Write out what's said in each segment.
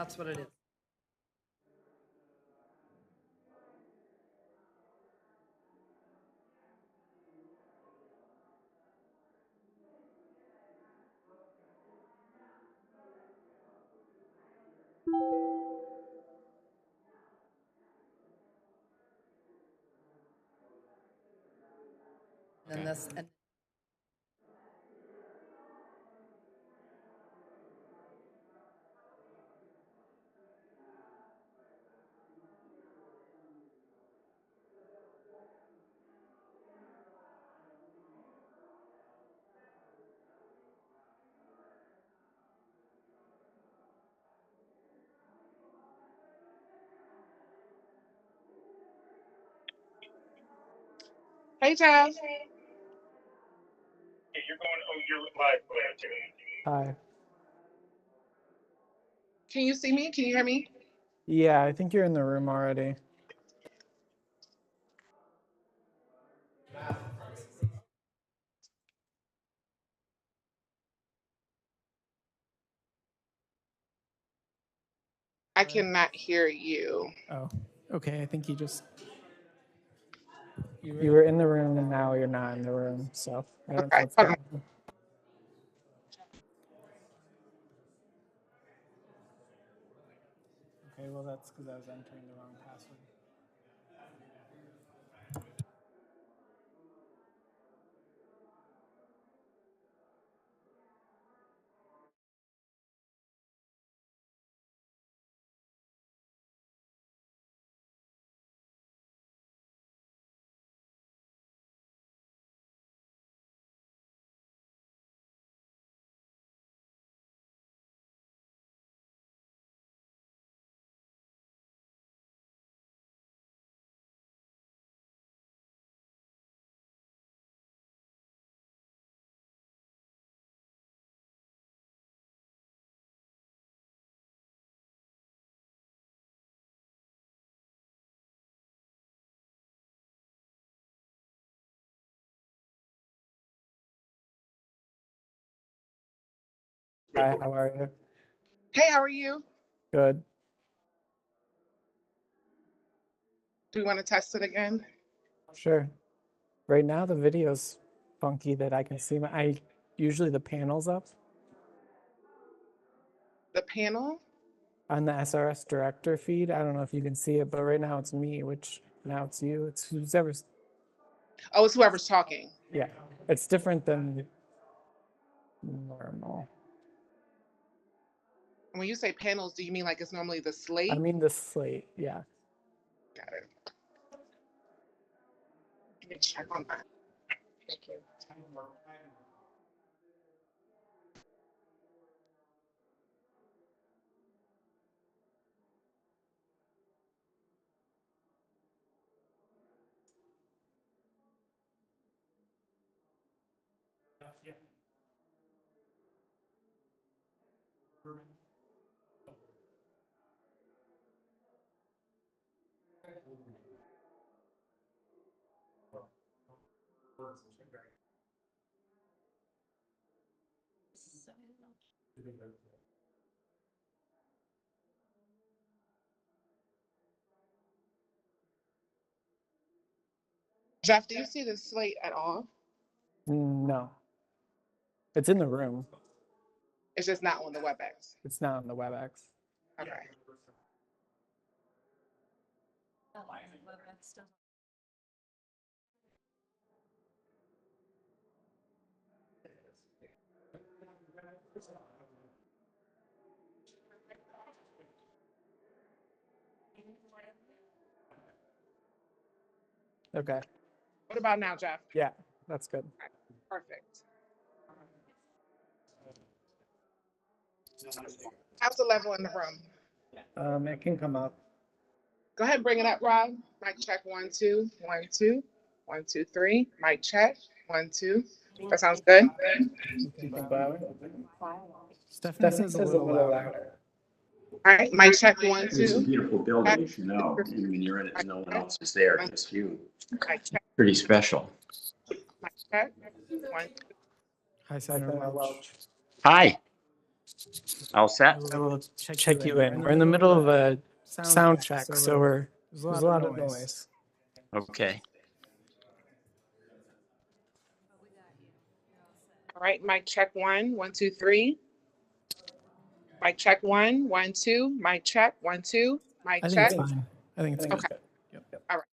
That's what it is. And this, and Hey, Jeff. You're live. Hi. Can you see me? Can you hear me? Yeah, I think you're in the room already. I cannot hear you. Oh, okay. I think you were in the room and now you're not in the room. So I don't know Okay, what's hold going on. on. Okay, well, that's because I was entering the wrong password. Hi, how are you? Hey, how are you? Good. Do we want to test it again? Sure. Right now the video's funky that I can see. Usually the panel's up The panel? on the SRS director feed. I don't know if you can see it, but right now it's me, which now it's you. It's whoever's. Oh, it's whoever's talking. Yeah, it's different than normal. And when you say panels, do you mean like it's normally the slate? I mean the slate, yeah. Got it. Let me check on that. Thank you. Jeff, do you see the slate at all? No, it's in the room. It's just not on the WebEx. It's not on the WebEx. Okay. Okay. What about now, Jeff? Yeah, that's good. Okay, perfect. How's the level in the room? It can come up. Go ahead and bring it up, Rob. Mic check 1, 2, 1, 2, 1, 2, 3. Mic check 1, 2. That sounds good. Keep it loud. Stephanie says a little louder. All right, mic check 1, It's a 2. beautiful building, as you know, and when you're in it, no one else is there, just you. Pretty special. Mic check 1, 2. Hi, Senator Welch. Hi. All set? I will check you in. We're in the middle of a sound check, so there's a lot of noise. Okay. All right, mic check 1, 1, 2, 3. Mic check 1, 1, 2. Mic check 1, 2. Mic I think check. it's fine. I think it's good. Okay. All right.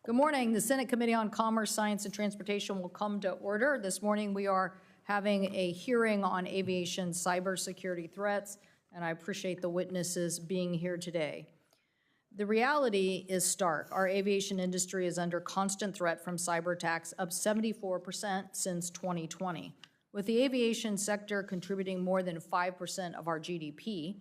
Good morning. The Senate Committee on Commerce, Science, and Transportation will come to order. This morning we are having a hearing on aviation cybersecurity threats, and I appreciate the witnesses being here today. The reality is stark. Our aviation industry is under constant threat from cyber attacks, up 74% since 2020. With the aviation sector contributing more than 5% of our GDP,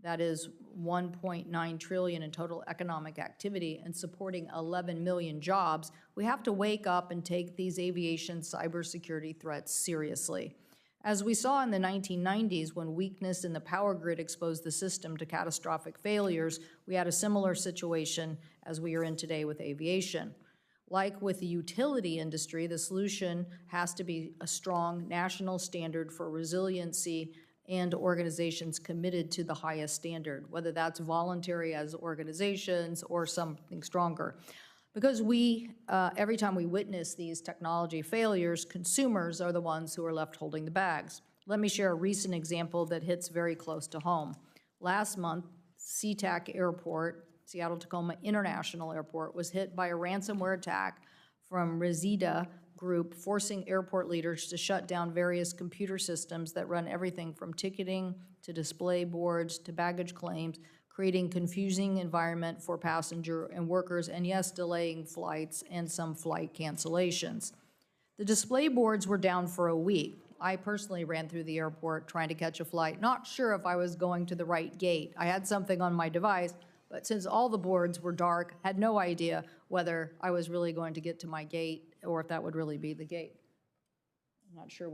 that is 1.9 trillion in total economic activity, and supporting 11 million jobs, we have to wake up and take these aviation cybersecurity threats seriously. As we saw in the 1990s, when weakness in the power grid exposed the system to catastrophic failures, we had a similar situation as we are in today with aviation. Like with the utility industry, the solution has to be a strong national standard for resiliency and organizations committed to the highest standard, whether that's voluntary as organizations or something stronger. Because every time we witness these technology failures, consumers are the ones who are left holding the bags. Let me share a recent example that hits very close to home. Last month, Sea-Tac Airport, Seattle-Tacoma International Airport, was hit by a ransomware attack from Reseda Group, forcing airport leaders to shut down various computer systems that run everything from ticketing to display boards to baggage claims, creating confusing environment for passenger and workers, and yes, delaying flights and some flight cancellations. The display boards were down for a week. I personally ran through the airport trying to catch a flight, not sure if I was going to the right gate. I had something on my device, but since all the boards were dark, had no idea whether I was really going to get to my gate or if that would really be the gate. I'm not sure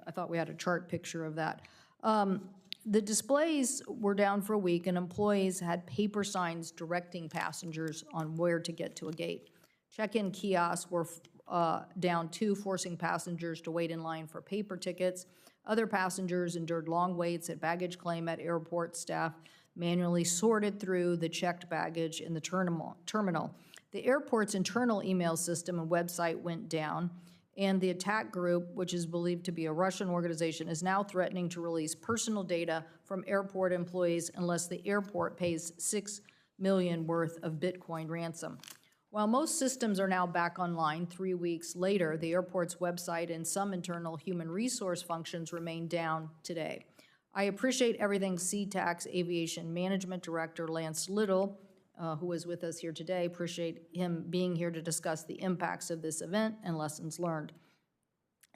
I thought we had a chart picture of that. The displays were down for a week, and employees had paper signs directing passengers on where to get to a gate. Check-in kiosks were down too, forcing passengers to wait in line for paper tickets. Other passengers endured long waits at baggage claim at airport. Staff manually sorted through the checked baggage in the terminal. The airport's internal email system and website went down, and the attack group, which is believed to be a Russian organization, is now threatening to release personal data from airport employees unless the airport pays $6 million worth of Bitcoin ransom. While most systems are now back online 3 weeks later, the airport's website and some internal human resource functions remain down today. I appreciate everything Sea-Tac's Aviation Management Director, Lance Little, who is with us here today, appreciate him being here to discuss the impacts of this event and lessons learned.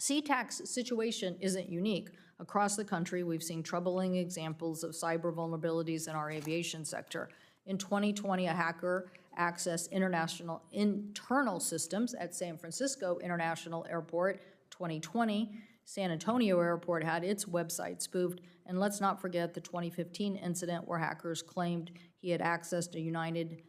Sea-Tac's situation isn't unique. Across the country, we've seen troubling examples of cyber vulnerabilities in our aviation sector. In 2020, a hacker accessed internal systems at San Francisco International Airport. 2020, San Antonio Airport had its website spoofed. And let's not forget the 2015 incident where hackers claimed he had accessed a United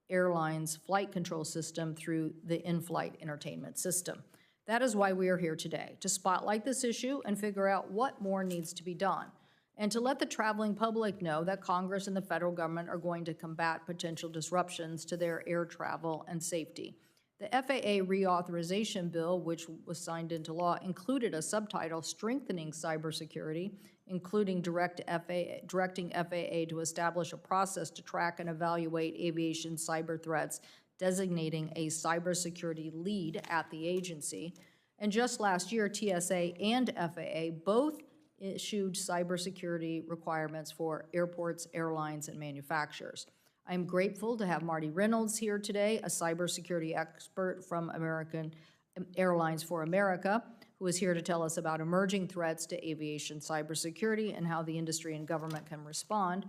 Airlines flight control system through the in-flight entertainment system. That is why we are here today, to spotlight this issue and figure out what more needs to be done, and to let the traveling public know that Congress and the federal government are going to combat potential disruptions to their air travel and safety. The FAA reauthorization bill, which was signed into law, included a subtitle strengthening cybersecurity, including directing FAA to establish a process to track and evaluate aviation cyber threats, designating a cybersecurity lead at the agency. And just last year, TSA and FAA both issued cybersecurity requirements for airports, airlines, and manufacturers. I'm grateful to have Marty Reynolds here today, a cybersecurity expert from American Airlines for America, who is here to tell us about emerging threats to aviation cybersecurity and how the industry and government can respond.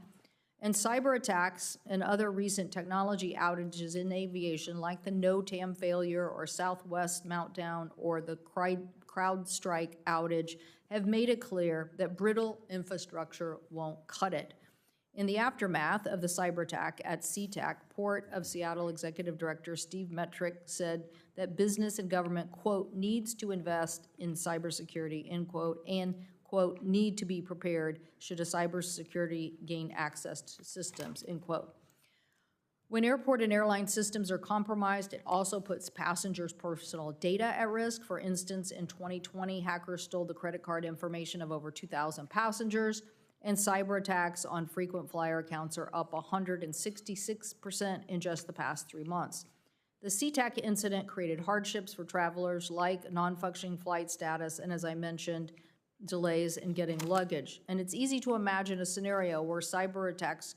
And cyber attacks and other recent technology outages in aviation, like the NOTAM failure or Southwest meltdown or the CrowdStrike outage, have made it clear that brittle infrastructure won't cut it. In the aftermath of the cyber attack at Sea-Tac, Port of Seattle Executive Director Steve Metrick said that business and government, quote, needs to invest in cybersecurity, end quote, and, quote, need to be prepared should a cybersecurity gain access to systems, end quote. When airport and airline systems are compromised, it also puts passengers' personal data at risk. For instance, in 2020, hackers stole the credit card information of over 2,000 passengers, and cyber attacks on frequent flyer accounts are up 166% in just the past 3 months. The Sea-Tac incident created hardships for travelers like non-functioning flight status and, as I mentioned, delays in getting luggage. And it's easy to imagine a scenario where cyber attacks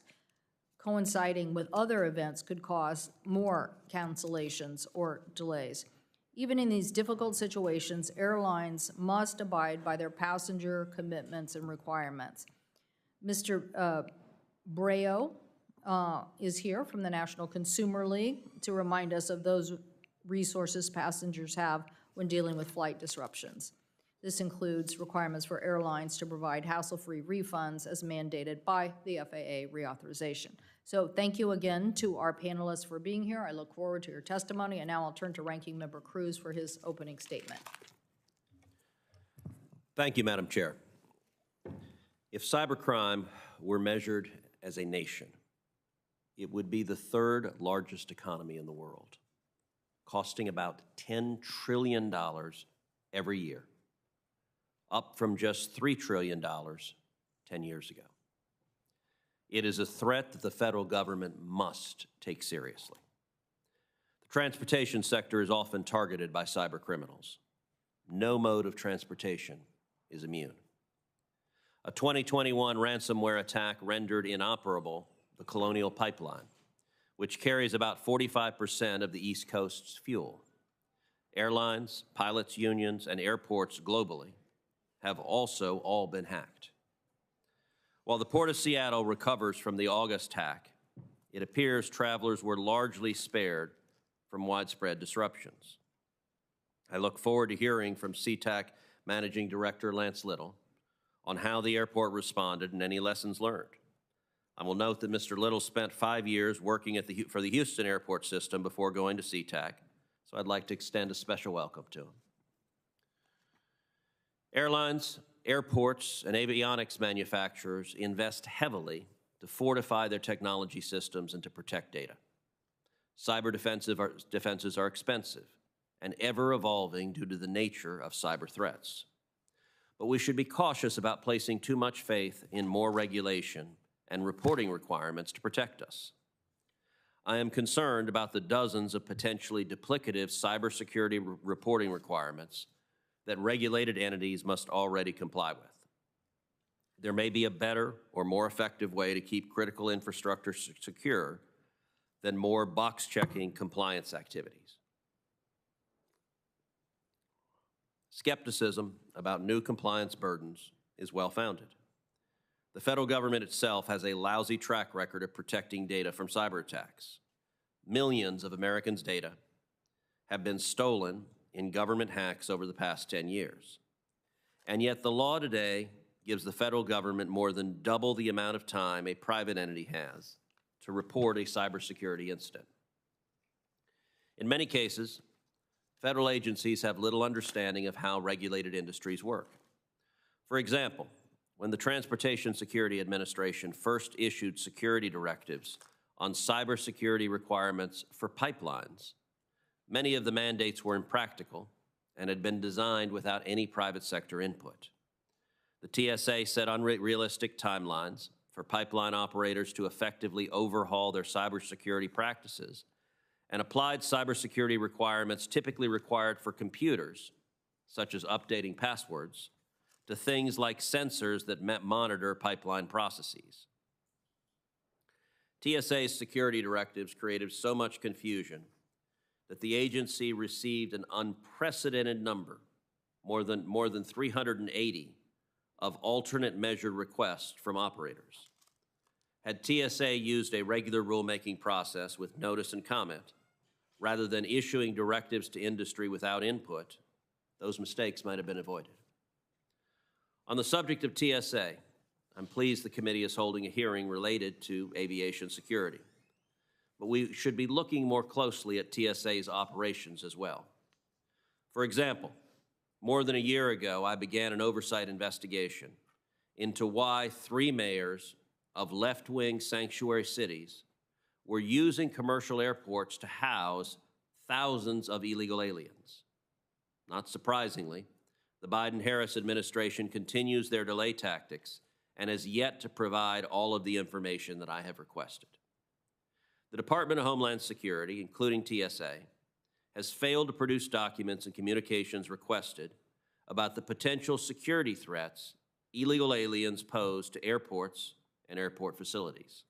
coinciding with other events could cause more cancellations or delays. Even in these difficult situations, airlines must abide by their passenger commitments and requirements. Mr. Breo is here from the National Consumer League to remind us of those resources passengers have when dealing with flight disruptions. This includes requirements for airlines to provide hassle-free refunds as mandated by the FAA reauthorization. So thank you again to our panelists for being here. I look forward to your testimony, and now I'll turn to Ranking Member Cruz for his opening statement. Thank you, Madam Chair. If cybercrime were measured as a nation, it would be the third largest economy in the world, costing about $10 trillion every year, up from just $3 trillion 10 years ago. It is a threat that the federal government must take seriously. The transportation sector is often targeted by cyber criminals. No mode of transportation is immune. A 2021 ransomware attack rendered inoperable the Colonial Pipeline, which carries about 45% of the East Coast's fuel. Airlines, pilots' unions, and airports globally have also all been hacked. While the Port of Seattle recovers from the August hack, it appears travelers were largely spared from widespread disruptions. I look forward to hearing from Sea-Tac Managing Director Lance Little on how the airport responded and any lessons learned. I will note that Mr. Little spent 5 years working for the Houston airport system before going to Sea-Tac, so I'd like to extend a special welcome to him. Airlines, airports, and avionics manufacturers invest heavily to fortify their technology systems and to protect data. Cyber defenses are expensive and ever-evolving due to the nature of cyber threats. But we should be cautious about placing too much faith in more regulation and reporting requirements to protect us. I am concerned about the dozens of potentially duplicative cybersecurity reporting requirements that regulated entities must already comply with. There may be a better or more effective way to keep critical infrastructure secure than more box-checking compliance activities. Skepticism about new compliance burdens is well-founded. The federal government itself has a lousy track record of protecting data from cyber attacks. Millions of Americans' data have been stolen in government hacks over the past 10 years. And yet the law today gives the federal government more than double the amount of time a private entity has to report a cybersecurity incident. In many cases, federal agencies have little understanding of how regulated industries work. For example, when the Transportation Security Administration first issued security directives on cybersecurity requirements for pipelines, many of the mandates were impractical and had been designed without any private sector input. The TSA set unrealistic timelines for pipeline operators to effectively overhaul their cybersecurity practices and applied cybersecurity requirements typically required for computers, such as updating passwords, to things like sensors that monitor pipeline processes. TSA's security directives created so much confusion that the agency received an unprecedented number, more than 380, of alternate measure requests from operators. Had TSA used a regular rulemaking process with notice and comment, rather than issuing directives to industry without input, those mistakes might have been avoided. On the subject of TSA, I'm pleased the committee is holding a hearing related to aviation security. But we should be looking more closely at TSA's operations as well. For example, more than a year ago, I began an oversight investigation into why 3 mayors of left-wing sanctuary cities were using commercial airports to house thousands of illegal aliens. Not surprisingly, the Biden-Harris administration continues their delay tactics and has yet to provide all of the information that I have requested. The Department of Homeland Security, including TSA, has failed to produce documents and communications requested about the potential security threats illegal aliens pose to airports and airport facilities.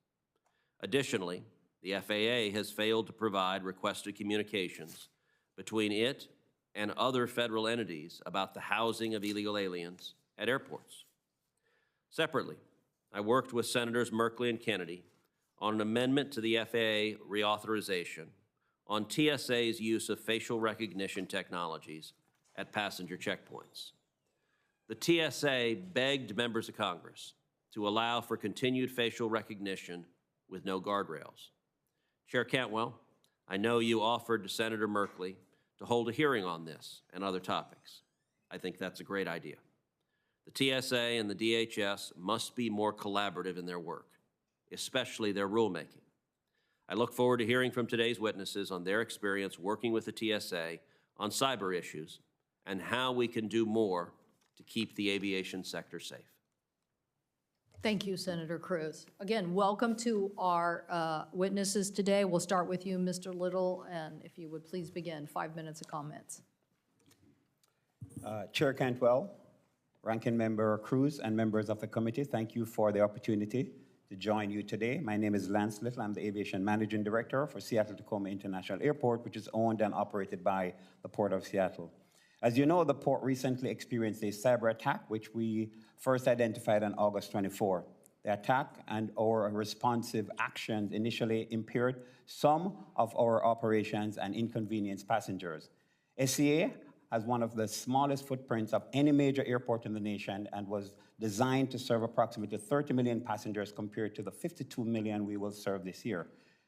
Additionally, the FAA has failed to provide requested communications between it and other federal entities about the housing of illegal aliens at airports. Separately, I worked with Senators Merkley and Kennedy on an amendment to the FAA reauthorization on TSA's use of facial recognition technologies at passenger checkpoints. The TSA begged members of Congress to allow for continued facial recognition with no guardrails. Chair Cantwell, I know you offered to Senator Merkley to hold a hearing on this and other topics. I think that's a great idea. The TSA and the DHS must be more collaborative in their work, especially their rulemaking. I look forward to hearing from today's witnesses on their experience working with the TSA on cyber issues and how we can do more to keep the aviation sector safe. Thank you, Senator Cruz. Again, welcome to our witnesses today. We'll start with you, Mr. Little, and if you would please begin, 5 minutes of comments. Chair Cantwell, Ranking Member Cruz, and members of the committee, thank you for the opportunity to join you today. My name is Lance Little. I'm the Aviation Managing Director for Seattle-Tacoma International Airport, which is owned and operated by the Port of Seattle. As you know, the port recently experienced a cyber attack, which we first identified on August 24. The attack and our responsive actions initially impaired some of our operations and inconvenienced passengers. SCA has one of the smallest footprints of any major airport in the nation and was designed to serve approximately 30 million passengers compared to the 52 million we will serve this year.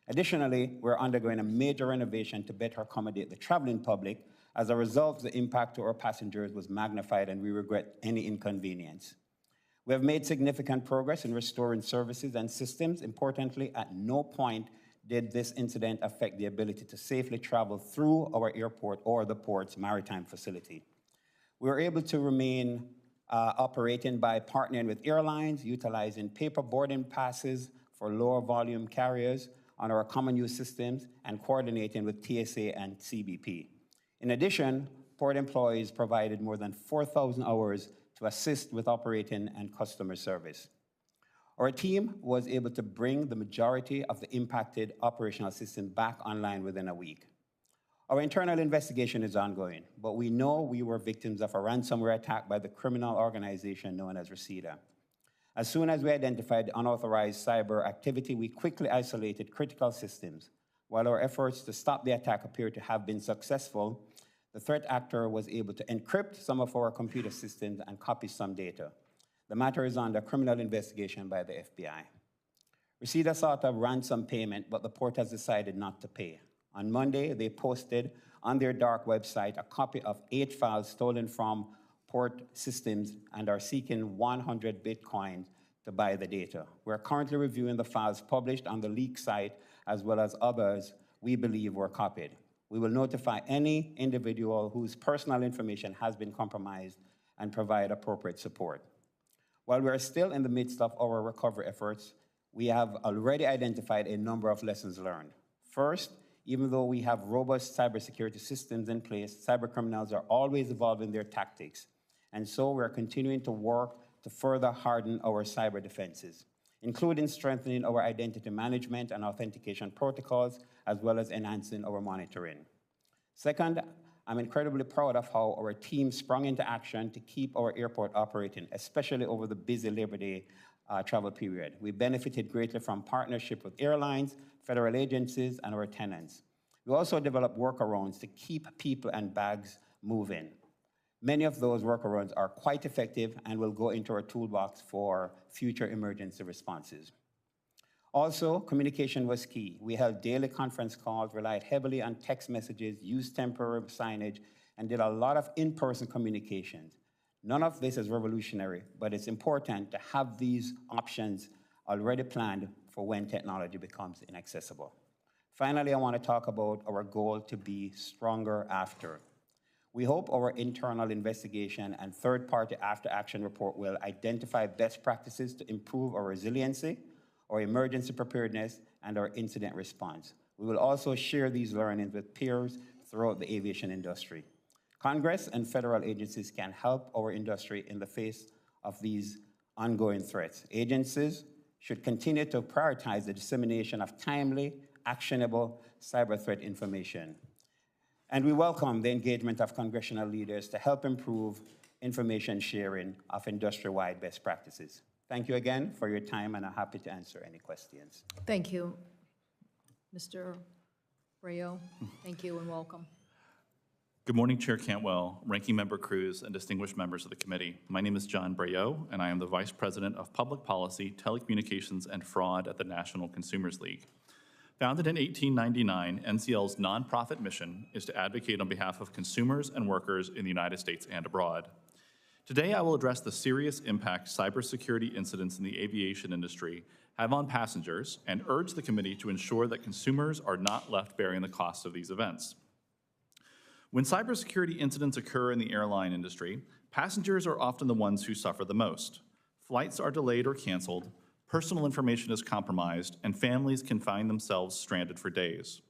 Additionally, we're undergoing a major renovation to better accommodate the traveling public. As a result, the impact to our passengers was magnified, and we regret any inconvenience. We have made significant progress in restoring services and systems. Importantly, at no point did this incident affect the ability to safely travel through our airport or the port's maritime facility. We were able to remain operating by partnering with airlines, utilizing paper boarding passes for lower volume carriers on our common use systems, and coordinating with TSA and CBP. In addition, port employees provided more than 4,000 hours to assist with operating and customer service. Our team was able to bring the majority of the impacted operational system back online within a week. Our internal investigation is ongoing, but we know we were victims of a ransomware attack by the criminal organization known as Reseda. As soon as we identified unauthorized cyber activity, we quickly isolated critical systems. While our efforts to stop the attack appear to have been successful, the threat actor was able to encrypt some of our computer systems and copy some data. The matter is under criminal investigation by the FBI. Reseda sought a ransom payment, but the port has decided not to pay. On Monday, they posted on their dark website a copy of 8 files stolen from port systems and are seeking 100 Bitcoin to buy the data. We're currently reviewing the files published on the leak site as well as others we believe were copied. We will notify any individual whose personal information has been compromised and provide appropriate support. While we are still in the midst of our recovery efforts, we have already identified a number of lessons learned. First, even though we have robust cybersecurity systems in place, cybercriminals are always evolving their tactics. And so we're continuing to work to further harden our cyber defenses, including strengthening our identity management and authentication protocols, as well as enhancing our monitoring. Second, I'm incredibly proud of how our team sprung into action to keep our airport operating, especially over the busy Labor Day travel period. We benefited greatly from partnership with airlines, federal agencies, and our tenants. We also developed workarounds to keep people and bags moving. Many of those workarounds are quite effective and will go into our toolbox for future emergency responses. Also, communication was key. We held daily conference calls, relied heavily on text messages, used temporary signage, and did a lot of in-person communications. None of this is revolutionary, but it's important to have these options already planned for when technology becomes inaccessible. Finally, I want to talk about our goal to be stronger after. We hope our internal investigation and third-party after-action report will identify best practices to improve our resiliency, our emergency preparedness, and our incident response. We will also share these learnings with peers throughout the aviation industry. Congress and federal agencies can help our industry in the face of these ongoing threats. Agencies should continue to prioritize the dissemination of timely, actionable cyber threat information. And we welcome the engagement of congressional leaders to help improve information sharing of industry-wide best practices. Thank you again for your time, and I'm happy to answer any questions. Thank you, Mr. Brayo. Thank you and welcome. Good morning, Chair Cantwell, Ranking Member Cruz, and distinguished members of the committee. My name is John Brayo, and I am the Vice President of Public Policy, Telecommunications, and Fraud at the National Consumers League. Founded in 1899, NCL's nonprofit mission is to advocate on behalf of consumers and workers in the United States and abroad. Today, I will address the serious impact cybersecurity incidents in the aviation industry have on passengers and urge the committee to ensure that consumers are not left bearing the costs of these events. When cybersecurity incidents occur in the airline industry, passengers are often the ones who suffer the most. Flights are delayed or canceled, personal information is compromised, and families can find themselves stranded for days.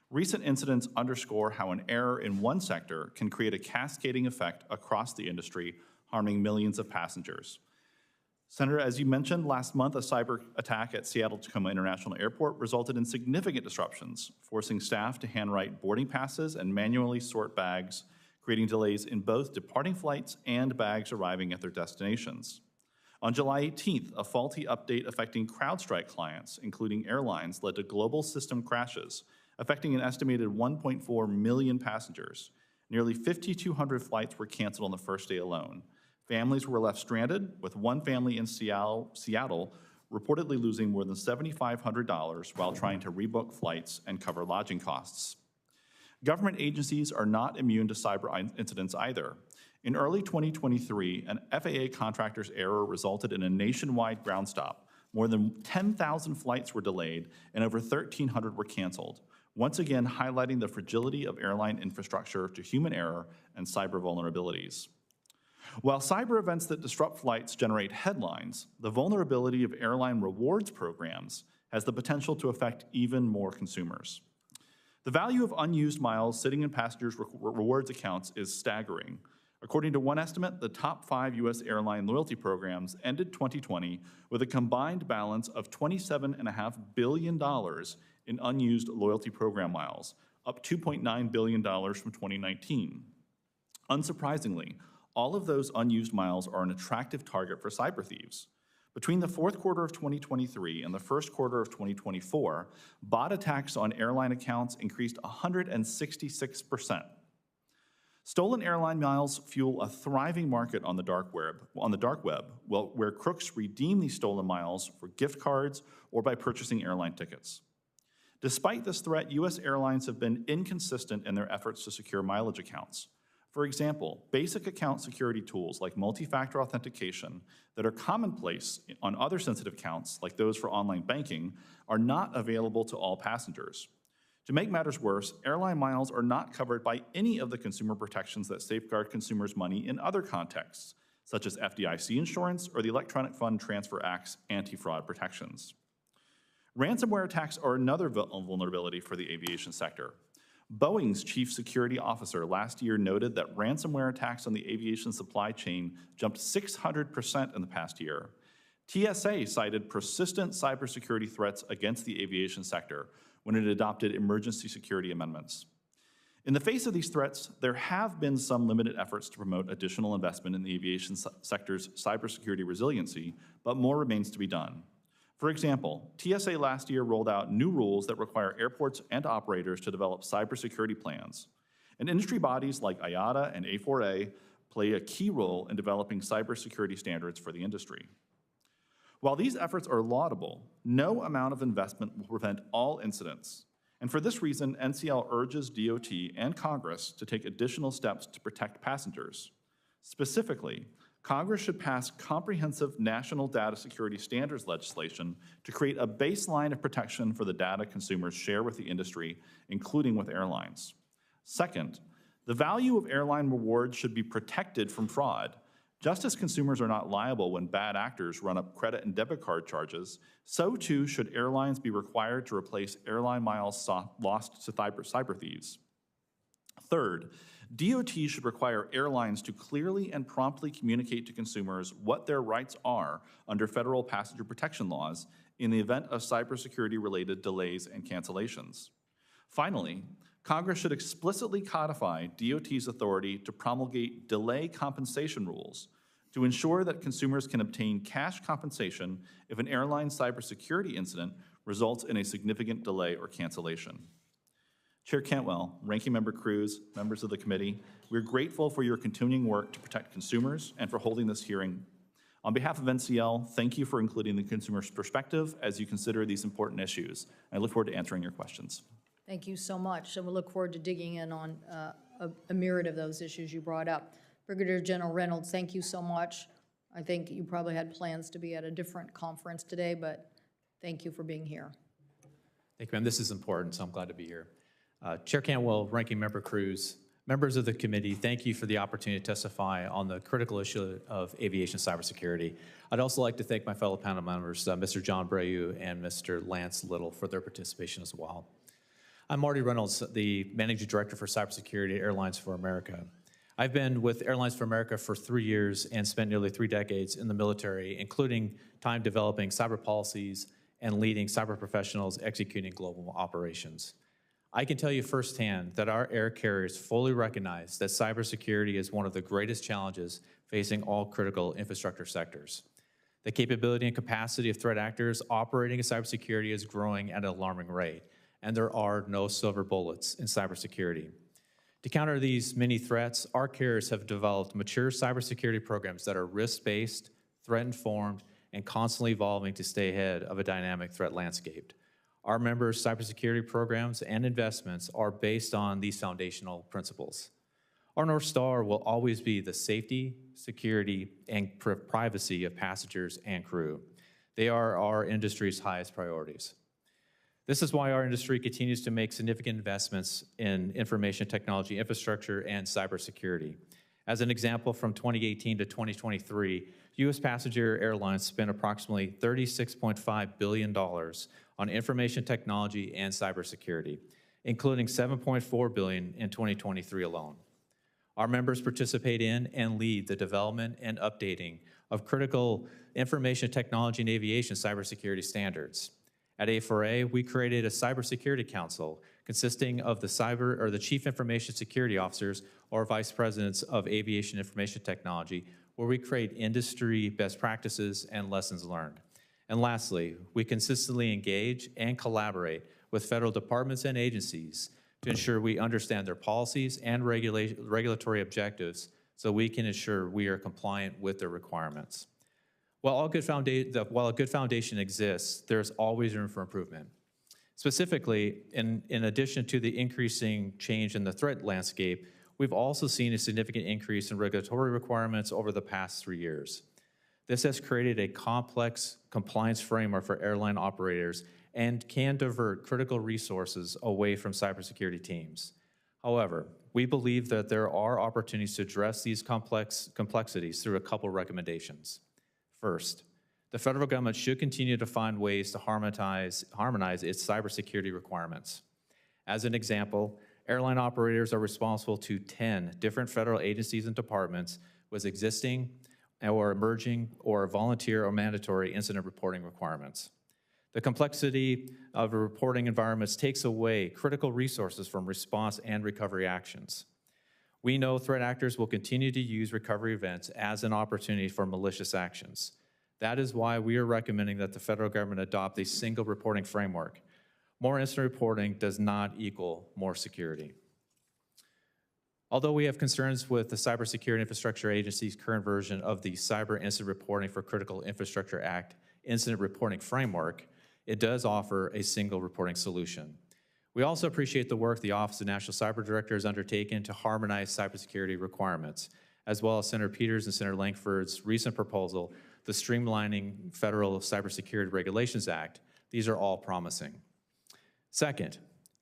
Recent incidents underscore how an error in one sector can create a cascading effect across the industry, harming millions of passengers. Senator, as you mentioned, last month, a cyber attack at Seattle-Tacoma International Airport resulted in significant disruptions, forcing staff to handwrite boarding passes and manually sort bags, creating delays in both departing flights and bags arriving at their destinations. On July 18th, a faulty update affecting CrowdStrike clients, including airlines, led to global system crashes, affecting an estimated 1.4 million passengers. Nearly 5,200 flights were canceled on the first day alone. Families were left stranded, with one family in Seattle reportedly losing more than $7,500 while trying to rebook flights and cover lodging costs. Government agencies are not immune to cyber incidents either. In early 2023, an FAA contractor's error resulted in a nationwide ground stop. More than 10,000 flights were delayed and over 1,300 were canceled, once again highlighting the fragility of airline infrastructure to human error and cyber vulnerabilities. While cyber events that disrupt flights generate headlines, the vulnerability of airline rewards programs has the potential to affect even more consumers. The value of unused miles sitting in passengers' rewards accounts is staggering. According to one estimate, the top 5 U.S. airline loyalty programs ended 2020 with a combined balance of $27.5 billion in unused loyalty program miles, up $2.9 billion from 2019. Unsurprisingly, all of those unused miles are an attractive target for cyber thieves. Between the fourth quarter of 2023 and the first quarter of 2024, bot attacks on airline accounts increased 166%. Stolen airline miles fuel a thriving market on the dark web, where crooks redeem these stolen miles for gift cards or by purchasing airline tickets. Despite this threat, U.S. airlines have been inconsistent in their efforts to secure mileage accounts. For example, basic account security tools like multi-factor authentication that are commonplace on other sensitive accounts, like those for online banking, are not available to all passengers. To make matters worse, airline miles are not covered by any of the consumer protections that safeguard consumers' money in other contexts, such as FDIC insurance or the Electronic Fund Transfer Act's anti-fraud protections. Ransomware attacks are another vulnerability for the aviation sector. Boeing's chief security officer last year noted that ransomware attacks on the aviation supply chain jumped 600% in the past year. TSA cited persistent cybersecurity threats against the aviation sector when it adopted emergency security amendments. In the face of these threats, there have been some limited efforts to promote additional investment in the aviation sector's cybersecurity resiliency, but more remains to be done. For example, TSA last year rolled out new rules that require airports and operators to develop cybersecurity plans. And industry bodies like IATA and A4A play a key role in developing cybersecurity standards for the industry. While these efforts are laudable, no amount of investment will prevent all incidents. And for this reason, NCL urges DOT and Congress to take additional steps to protect passengers. Specifically, Congress should pass comprehensive national data security standards legislation to create a baseline of protection for the data consumers share with the industry, including with airlines. Second, the value of airline rewards should be protected from fraud. Just as consumers are not liable when bad actors run up credit and debit card charges, so too should airlines be required to replace airline miles lost to cyber thieves. Third, DOT should require airlines to clearly and promptly communicate to consumers what their rights are under federal passenger protection laws in the event of cybersecurity-related delays and cancellations. Finally, Congress should explicitly codify DOT's authority to promulgate delay compensation rules to ensure that consumers can obtain cash compensation if an airline cybersecurity incident results in a significant delay or cancellation. Chair Cantwell, Ranking Member Cruz, members of the committee, we're grateful for your continuing work to protect consumers and for holding this hearing. On behalf of NCL, thank you for including the consumer's perspective as you consider these important issues. I look forward to answering your questions. Thank you so much, and we look forward to digging in on a myriad of those issues you brought up. Brigadier General Reynolds, thank you so much. I think you probably had plans to be at a different conference today, but thank you for being here. Thank you, ma'am. This is important, so I'm glad to be here. Chair Cantwell, Ranking Member Cruz, members of the committee, thank you for the opportunity to testify on the critical issue of aviation cybersecurity. I'd also like to thank my fellow panel members, Mr. John Breu and Mr. Lance Little, for their participation as well. I'm Marty Reynolds, the Managing Director for Cybersecurity at Airlines for America. I've been with Airlines for America for 3 years and spent nearly 3 decades in the military, including time developing cyber policies and leading cyber professionals executing global operations. I can tell you firsthand that our air carriers fully recognize that cybersecurity is one of the greatest challenges facing all critical infrastructure sectors. The capability and capacity of threat actors operating in cybersecurity is growing at an alarming rate, and there are no silver bullets in cybersecurity. To counter these many threats, our carriers have developed mature cybersecurity programs that are risk-based, threat-informed, and constantly evolving to stay ahead of a dynamic threat landscape. Our members' cybersecurity programs and investments are based on these foundational principles. Our North Star will always be the safety, security, and privacy of passengers and crew. They are our industry's highest priorities. This is why our industry continues to make significant investments in information technology infrastructure and cybersecurity. As an example, from 2018 to 2023, U.S. passenger airlines spent approximately $36.5 billion on information technology and cybersecurity, including $7.4 billion in 2023 alone. Our members participate in and lead the development and updating of critical information technology and aviation cybersecurity standards. At A4A, we created a cybersecurity council consisting of the chief information security officers or vice presidents of aviation information technology, where we create industry best practices and lessons learned. And lastly, we consistently engage and collaborate with federal departments and agencies to ensure we understand their policies and regulatory objectives so we can ensure we are compliant with their requirements. While a good foundation exists, there's always room for improvement. Specifically, in addition to the increasing change in the threat landscape, we've also seen a significant increase in regulatory requirements over the past 3 years. This has created a complex compliance framework for airline operators and can divert critical resources away from cybersecurity teams. However, we believe that there are opportunities to address these complexities through a couple recommendations. First, the federal government should continue to find ways to harmonize its cybersecurity requirements. As an example, airline operators are responsible to 10 different federal agencies and departments with existing or emerging or volunteer or mandatory incident reporting requirements. The complexity of reporting environments takes away critical resources from response and recovery actions. We know threat actors will continue to use recovery events as an opportunity for malicious actions. That is why we are recommending that the federal government adopt a single reporting framework. More incident reporting does not equal more security. Although we have concerns with the Cybersecurity Infrastructure Agency's current version of the Cyber Incident Reporting for Critical Infrastructure Act Incident Reporting Framework, it does offer a single reporting solution. We also appreciate the work the Office of National Cyber Director has undertaken to harmonize cybersecurity requirements, as well as Senator Peters and Senator Lankford's recent proposal, the Streamlining Federal Cybersecurity Regulations Act. These are all promising. Second,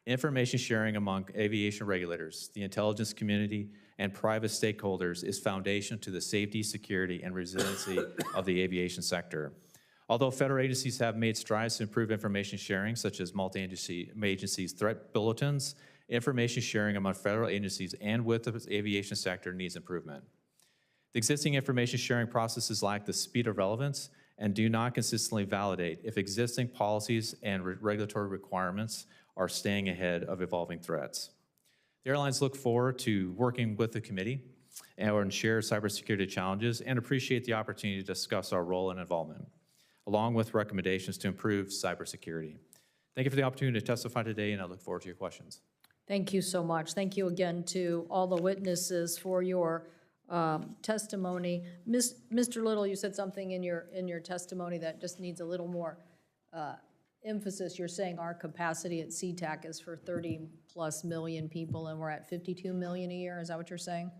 information sharing among aviation regulators, the intelligence community, and private stakeholders is foundational to the safety, security, and resiliency of the aviation sector. Although federal agencies have made strides to improve information sharing, such as multi-agency threat bulletins Information sharing among federal agencies and with the aviation sector needs improvement. The existing information sharing processes lack the speed of relevance and do not consistently validate if existing policies and regulatory requirements are staying ahead of evolving threats. The airlines look forward to working with the committee and share cybersecurity challenges and appreciate the opportunity to discuss our role and involvement, along with recommendations to improve cybersecurity. Thank you for the opportunity to testify today, and I look forward to your questions. Thank you so much. Thank you again to all the witnesses for your testimony. Mr. Little, you said something in your testimony that just needs a little more emphasis. You're saying our capacity at Sea-Tac is for 30+ million people, and we're at 52 million a year. Is that what you're saying?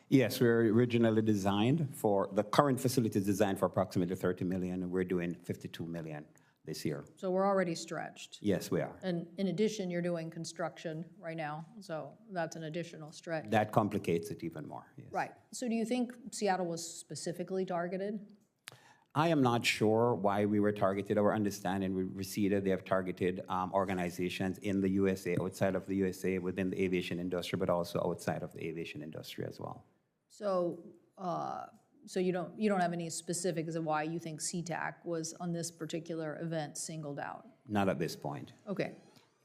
Yes, we were originally designed for, the current facility is designed for approximately 30 million, and we're doing 52 million this year. So we're already stretched. Yes, we are. And in addition, you're doing construction right now, so that's an additional stretch. That complicates it even more. Yes. Right. So do you think Seattle was specifically targeted? I am not sure why we were targeted. Our understanding, we received that they have targeted organizations in the USA, outside of the USA, within the aviation industry, but also outside of the aviation industry as well. So, so you don't have any specifics of why you think Sea-Tac was on this particular event singled out? Not at this point. Okay.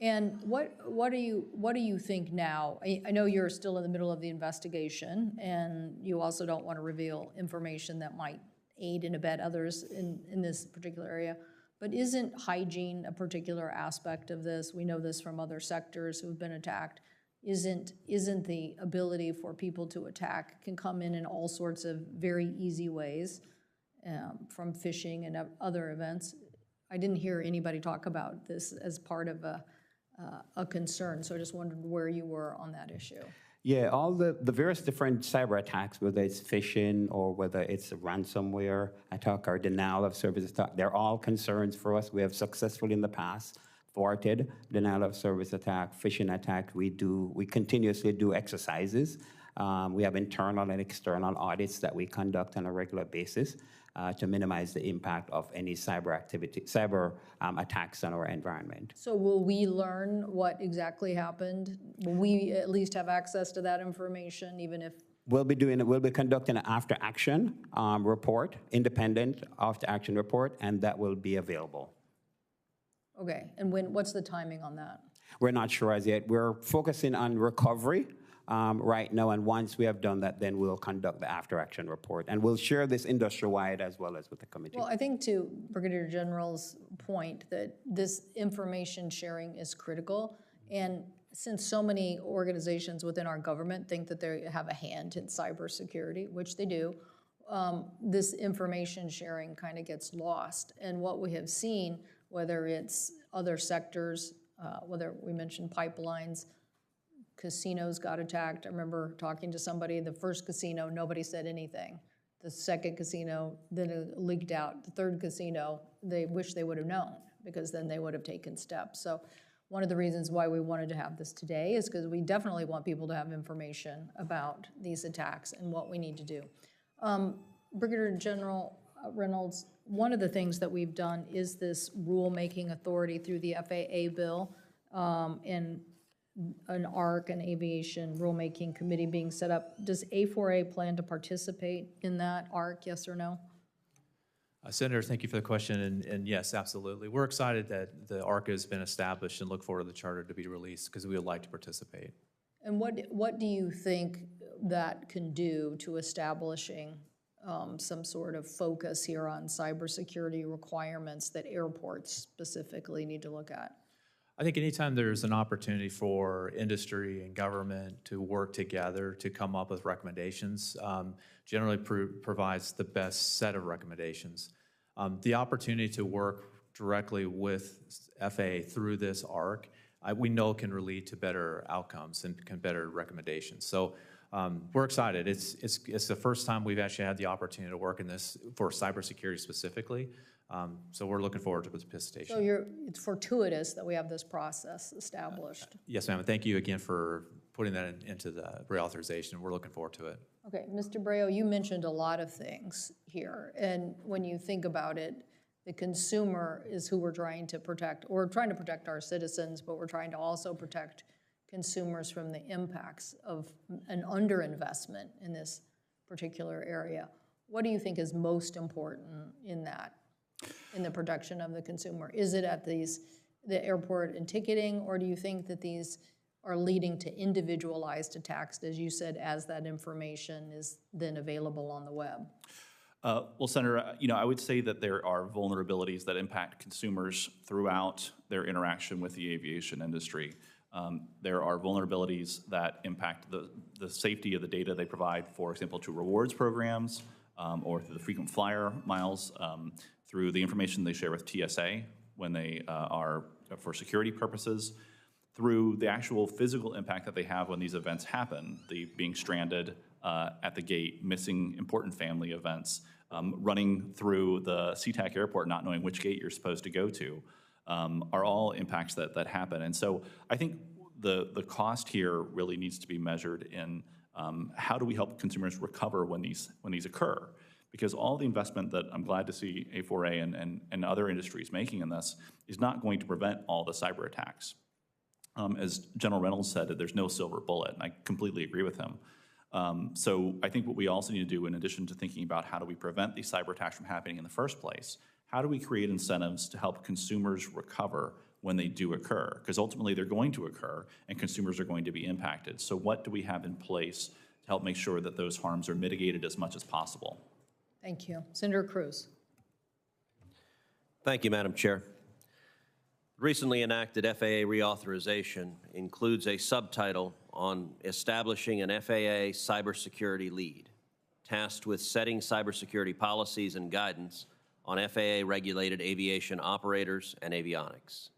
And what do you think now? I know you're still in the middle of the investigation, and you also don't want to reveal information that might aid and abet others in this particular area. But isn't hygiene a particular aspect of this? We know this from other sectors who've been attacked. Isn't the ability for people to attack can come in all sorts of very easy ways, from phishing and other events. I didn't hear anybody talk about this as part of a concern, so I just wondered where you were on that issue. Yeah, all the various different cyber attacks, whether it's phishing or whether it's a ransomware attack or denial of service attack, they're all concerns for us. We have successfully in the past thwarted denial of service attack, phishing attack. We continuously do exercises. We have internal and external audits that we conduct on a regular basis to minimize the impact of any cyber attacks on our environment. So will we learn what exactly happened? Will we at least have access to that information, even if? We'll be conducting an after-action report, independent after-action report, and that will be available. Okay, and what's the timing on that? We're not sure as yet. We're focusing on recovery right now, and once we have done that, then we'll conduct the after-action report, and we'll share this industry-wide as well as with the committee. Well, I think to Brigadier General's point that this information sharing is critical, and since so many organizations within our government think that they have a hand in cybersecurity, which they do, this information sharing kind of gets lost. And what we have seen, whether it's other sectors, whether we mentioned pipelines, casinos got attacked. I remember talking to somebody, the first casino, nobody said anything. The second casino, then it leaked out. The third casino, they wish they would have known, because then they would have taken steps. So one of the reasons why we wanted to have this today is because we definitely want people to have information about these attacks and what we need to do. Brigadier General Reynolds, one of the things that we've done is this rulemaking authority through the FAA bill, and an ARC, an aviation rulemaking committee being set up. Does A4A plan to participate in that ARC, yes or no? Senator, thank you for the question, and yes, absolutely. We're excited that the ARC has been established and look forward to the charter to be released because we would like to participate. And what do you think that can do to establishing some sort of focus here on cybersecurity requirements that airports specifically need to look at? I think anytime there's an opportunity for industry and government to work together to come up with recommendations, generally provides the best set of recommendations. The opportunity to work directly with FAA through this ARC, we know can lead to better outcomes and better recommendations. So we're excited. It's the first time we've actually had the opportunity to work in this for cybersecurity specifically. So we're looking forward to participation. So it's fortuitous that we have this process established. Yes, ma'am. Thank you again for putting that into the reauthorization. We're looking forward to it. Okay, Mr. Breo, you mentioned a lot of things here, and when you think about it, The consumer is who we're trying to protect. We're trying to protect our citizens, but we're trying to also protect consumers from the impacts of an underinvestment in this particular area. What do you think is most important in that, in the protection of the consumer? Is it at the airport and ticketing, or do you think that these are leading to individualized attacks, as you said, as that information is then available on the web? Well, Senator, I would say that there are vulnerabilities that impact consumers throughout their interaction with the aviation industry. There are vulnerabilities that impact the safety of the data they provide, for example, to rewards programs or through the frequent flyer miles, through the information they share with TSA when they are for security purposes, through the actual physical impact that they have when these events happen, the being stranded at the gate, missing important family events, running through the Sea-Tac airport not knowing which gate you're supposed to go to, are all impacts that happen. And so I think the cost here really needs to be measured in how do we help consumers recover when these occur? Because all the investment that I'm glad to see A4A and other industries making in this is not going to prevent all the cyber attacks. As General Reynolds said, there's no silver bullet, and I completely agree with him. So I think what we also need to do, in addition to thinking about how do we prevent these cyber attacks from happening in the first place, how do we create incentives to help consumers recover when they do occur? Because ultimately they're going to occur and consumers are going to be impacted. So what do we have in place to help make sure that those harms are mitigated as much as possible? Thank you. Senator Cruz. Thank you, Madam Chair. Recently enacted FAA reauthorization includes a subtitle on establishing an FAA cybersecurity lead, tasked with setting cybersecurity policies and guidance on FAA-regulated aviation operators and avionics.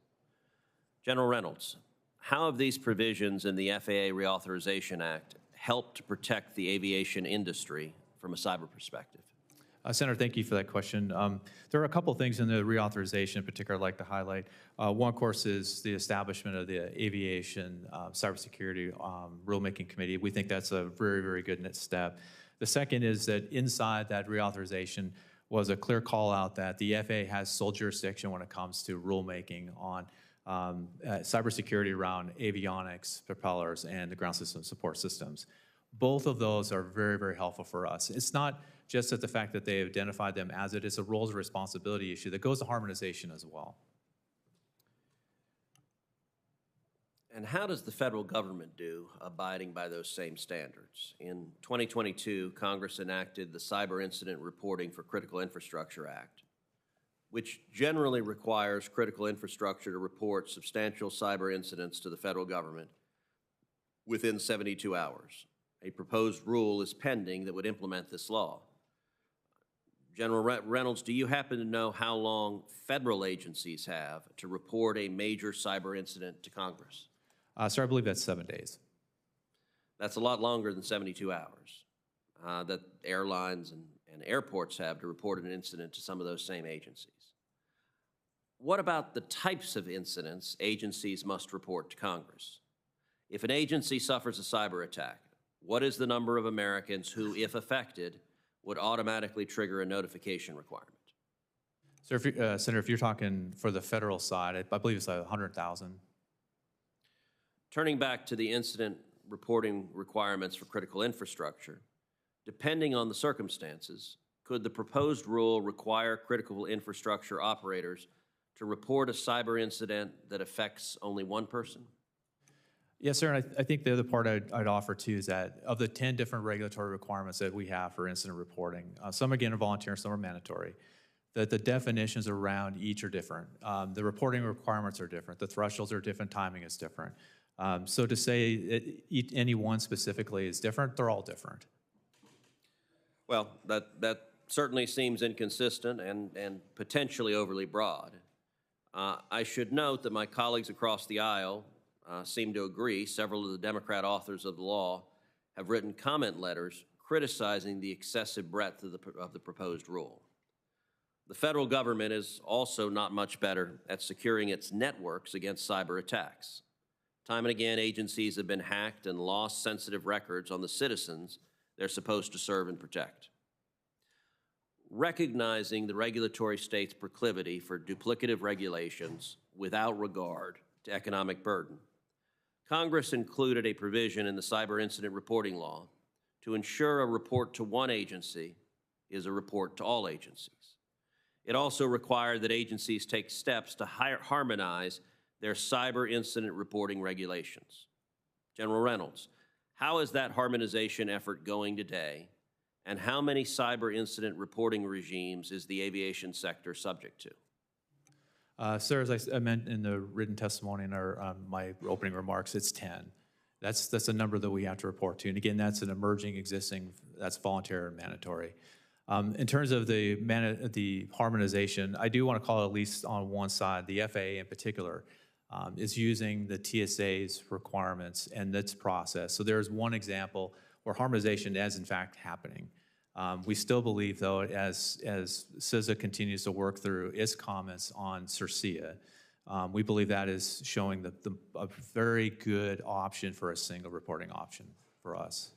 General Reynolds, how have these provisions in the FAA Reauthorization Act helped to protect the aviation industry from a cyber perspective? Senator, thank you for that question. There are a couple things in the reauthorization in particular I'd like to highlight. One, of course, is the establishment of the Aviation Cybersecurity Rulemaking Committee. We think that's a very, very good next step. The second is that inside that reauthorization was a clear call out that the FAA has sole jurisdiction when it comes to rulemaking on cybersecurity around avionics, propellers, and the ground system support systems. Both of those are very, very helpful for us. It's not just that the fact that they identified them as it is a roles and responsibility issue that goes to harmonization as well. And how does the federal government do abiding by those same standards? In 2022, Congress enacted the Cyber Incident Reporting for Critical Infrastructure Act, which generally requires critical infrastructure to report substantial cyber incidents to the federal government within 72 hours. A proposed rule is pending that would implement this law. General Reynolds, do you happen to know how long federal agencies have to report a major cyber incident to Congress? Sir, I believe that's 7 days. That's a lot longer than 72 hours that airlines and airports have to report an incident to some of those same agencies. What about the types of incidents agencies must report to Congress? If an agency suffers a cyber attack, what is the number of Americans who, if affected, would automatically trigger a notification requirement? Sir, Senator, if you're talking for the federal side, I believe it's 100,000. Turning back to the incident reporting requirements for critical infrastructure, depending on the circumstances, could the proposed rule require critical infrastructure operators to report a cyber incident that affects only one person? Yes, sir, and I think the other part I'd offer too is that of the 10 different regulatory requirements that we have for incident reporting, some again are voluntary, some are mandatory, that the definitions around each are different. The reporting requirements are different, the thresholds are different, timing is different. So to say any one specifically is different, they're all different. Well, that certainly seems inconsistent and potentially overly broad. I should note that my colleagues across the aisle seem to agree. Several of the Democrat authors of the law have written comment letters criticizing the excessive breadth of the proposed rule. The federal government is also not much better at securing its networks against cyber attacks. Time and again, agencies have been hacked and lost sensitive records on the citizens they're supposed to serve and protect. recognizing the regulatory state's proclivity for duplicative regulations without regard to economic burden, Congress included a provision in the Cyber Incident Reporting Law to ensure a report to one agency is a report to all agencies. It also required that agencies take steps to harmonize their cyber incident reporting regulations. General Reynolds, how is that harmonization effort going today, and how many cyber incident reporting regimes is the aviation sector subject to? Sir, as I meant in the written testimony in my opening remarks, it's 10. That's a number that we have to report to. And again, that's an emerging, existing, that's voluntary and mandatory. In terms of the harmonization, I do want to call it at least on one side, the FAA in particular is using the TSA's requirements and its process. So there's one example where harmonization is in fact happening. We still believe, though, as CISA continues to work through its comments on CERCIA, we believe that is showing a very good option for a single reporting option for us.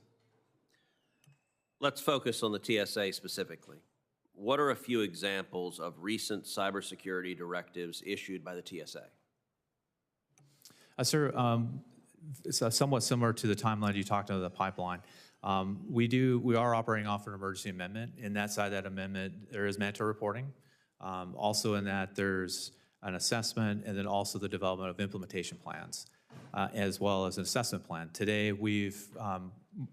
Let's focus on the TSA specifically. What are a few examples of recent cybersecurity directives issued by the TSA? Sir, it's somewhat similar to the timeline you talked about, the pipeline. We are operating off an emergency amendment. In that side of that amendment, there is mandatory reporting. Also in that, there's an assessment and then also the development of implementation plans, as well as an assessment plan. Today,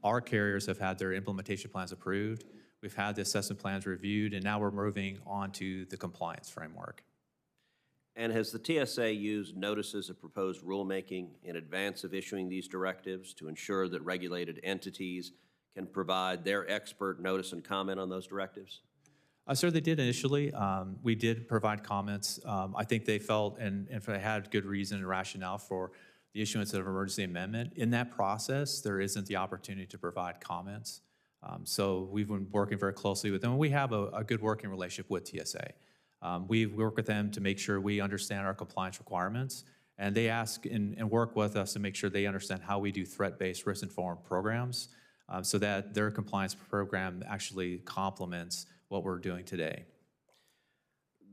our carriers have had their implementation plans approved. We've had the assessment plans reviewed, and now we're moving on to the compliance framework. And has the TSA used notices of proposed rulemaking in advance of issuing these directives to ensure that regulated entities can provide their expert notice and comment on those directives? Sir, they did initially. We did provide comments. I think they felt, and if they had good reason and rationale for the issuance of an emergency amendment, in that process, there isn't the opportunity to provide comments. So we've been working very closely with them. We have a good working relationship with TSA. We work with them to make sure we understand our compliance requirements, and they ask and work with us to make sure they understand how we do threat-based risk-informed programs so that their compliance program actually complements what we're doing today.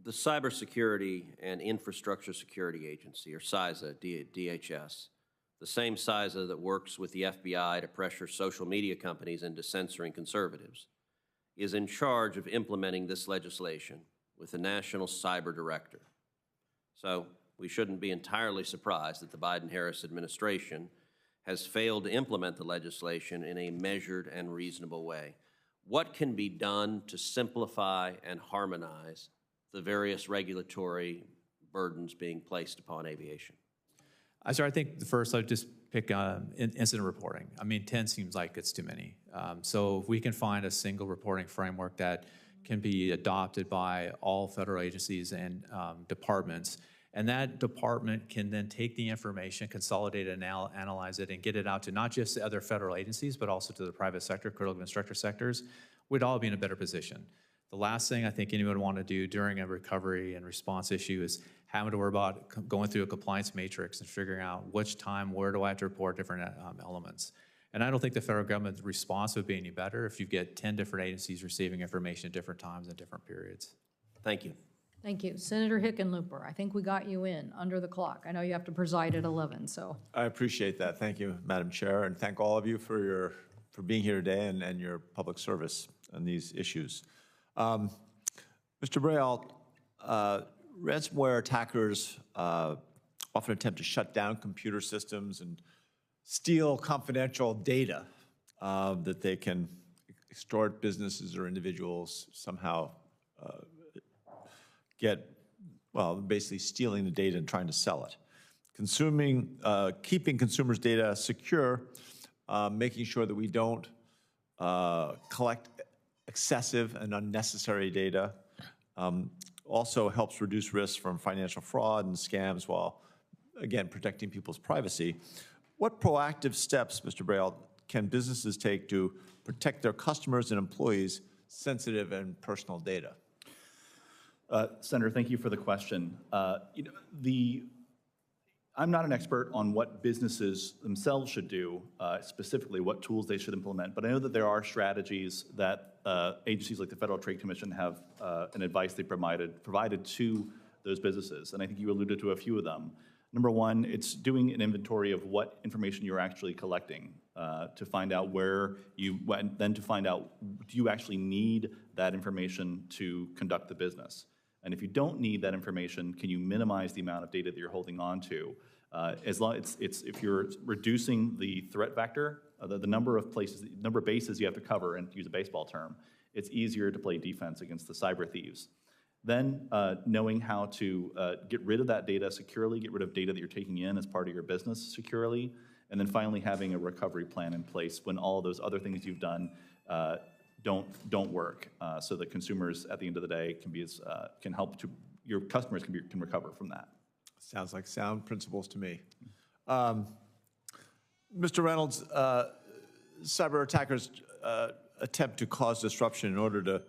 The Cybersecurity and Infrastructure Security Agency, or CISA, DHS, the same CISA that works with the FBI to pressure social media companies into censoring conservatives, is in charge of implementing this legislation with the National Cyber Director. So we shouldn't be entirely surprised that the Biden-Harris administration has failed to implement the legislation in a measured and reasonable way. What can be done to simplify and harmonize the various regulatory burdens being placed upon aviation? Sir, I think first I'd just pick incident reporting. I mean, 10 seems like it's too many. So if we can find a single reporting framework that can be adopted by all federal agencies and departments, and that department can then take the information, consolidate it, and analyze it, and get it out to not just the other federal agencies, but also to the private sector, critical infrastructure sectors, we'd all be in a better position. The last thing I think anyone would want to do during a recovery and response issue is having to worry about going through a compliance matrix and figuring out which time, where do I have to report different elements. And I don't think the federal government's response would be any better if you get 10 different agencies receiving information at different times and different periods. Thank you. Thank you. Senator Hickenlooper, I think we got you in under the clock. I know you have to preside at 11, so. I appreciate that. Thank you, Madam Chair, and thank all of you for being here today and your public service on these issues. Mr. Braille, ransomware attackers often attempt to shut down computer systems and steal confidential data that they can extort businesses or individuals, somehow basically stealing the data and trying to sell it. Keeping consumers' data secure, making sure that we don't collect excessive and unnecessary data, also helps reduce risks from financial fraud and scams while, again, protecting people's privacy. What proactive steps, Mr. Braille, can businesses take to protect their customers and employees' sensitive and personal data? Senator, thank you for the question. I'm not an expert on what businesses themselves should do, specifically what tools they should implement, but I know that there are strategies that agencies like the Federal Trade Commission have and advice they provided to those businesses, and I think you alluded to a few of them. Number one, it's doing an inventory of what information you're actually collecting to find out then to find out, do you actually need that information to conduct the business? And if you don't need that information, can you minimize the amount of data that you're holding on to? As long if you're reducing the threat vector, the number of bases you have to cover, and to use a baseball term, it's easier to play defense against the cyber thieves. Then knowing how to get rid of that data securely, get rid of data that you're taking in as part of your business securely, and then finally having a recovery plan in place when all of those other things you've done don't work, so that consumers at the end of the day can help to your customers can recover from that. Sounds like sound principles to me. Mr. Reynolds, cyber attackers attempt to cause disruption in order to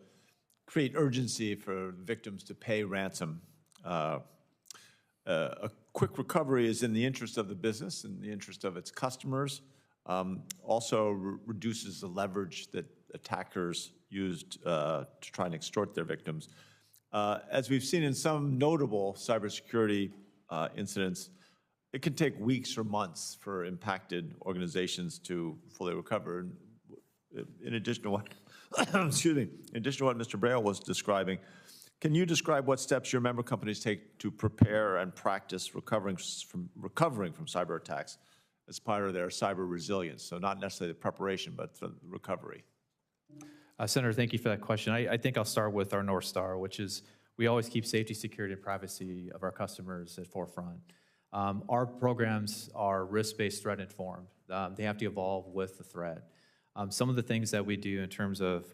create urgency for victims to pay ransom. A quick recovery is in the interest of the business, in the interest of its customers, also reduces the leverage that attackers used to try and extort their victims. As we've seen in some notable cybersecurity incidents, it can take weeks or months for impacted organizations to fully recover. In addition to what, excuse me, in addition to what Mr. Braille was describing, can you describe what steps your member companies take to prepare and practice recovering from cyber attacks as part of their cyber resilience? So not necessarily the preparation, but the recovery. Senator, thank you for that question. I think I'll start with our North Star, which is we always keep safety, security, and privacy of our customers at forefront. Our programs are risk-based, threat-informed. They have to evolve with the threat. Some of the things that we do in terms of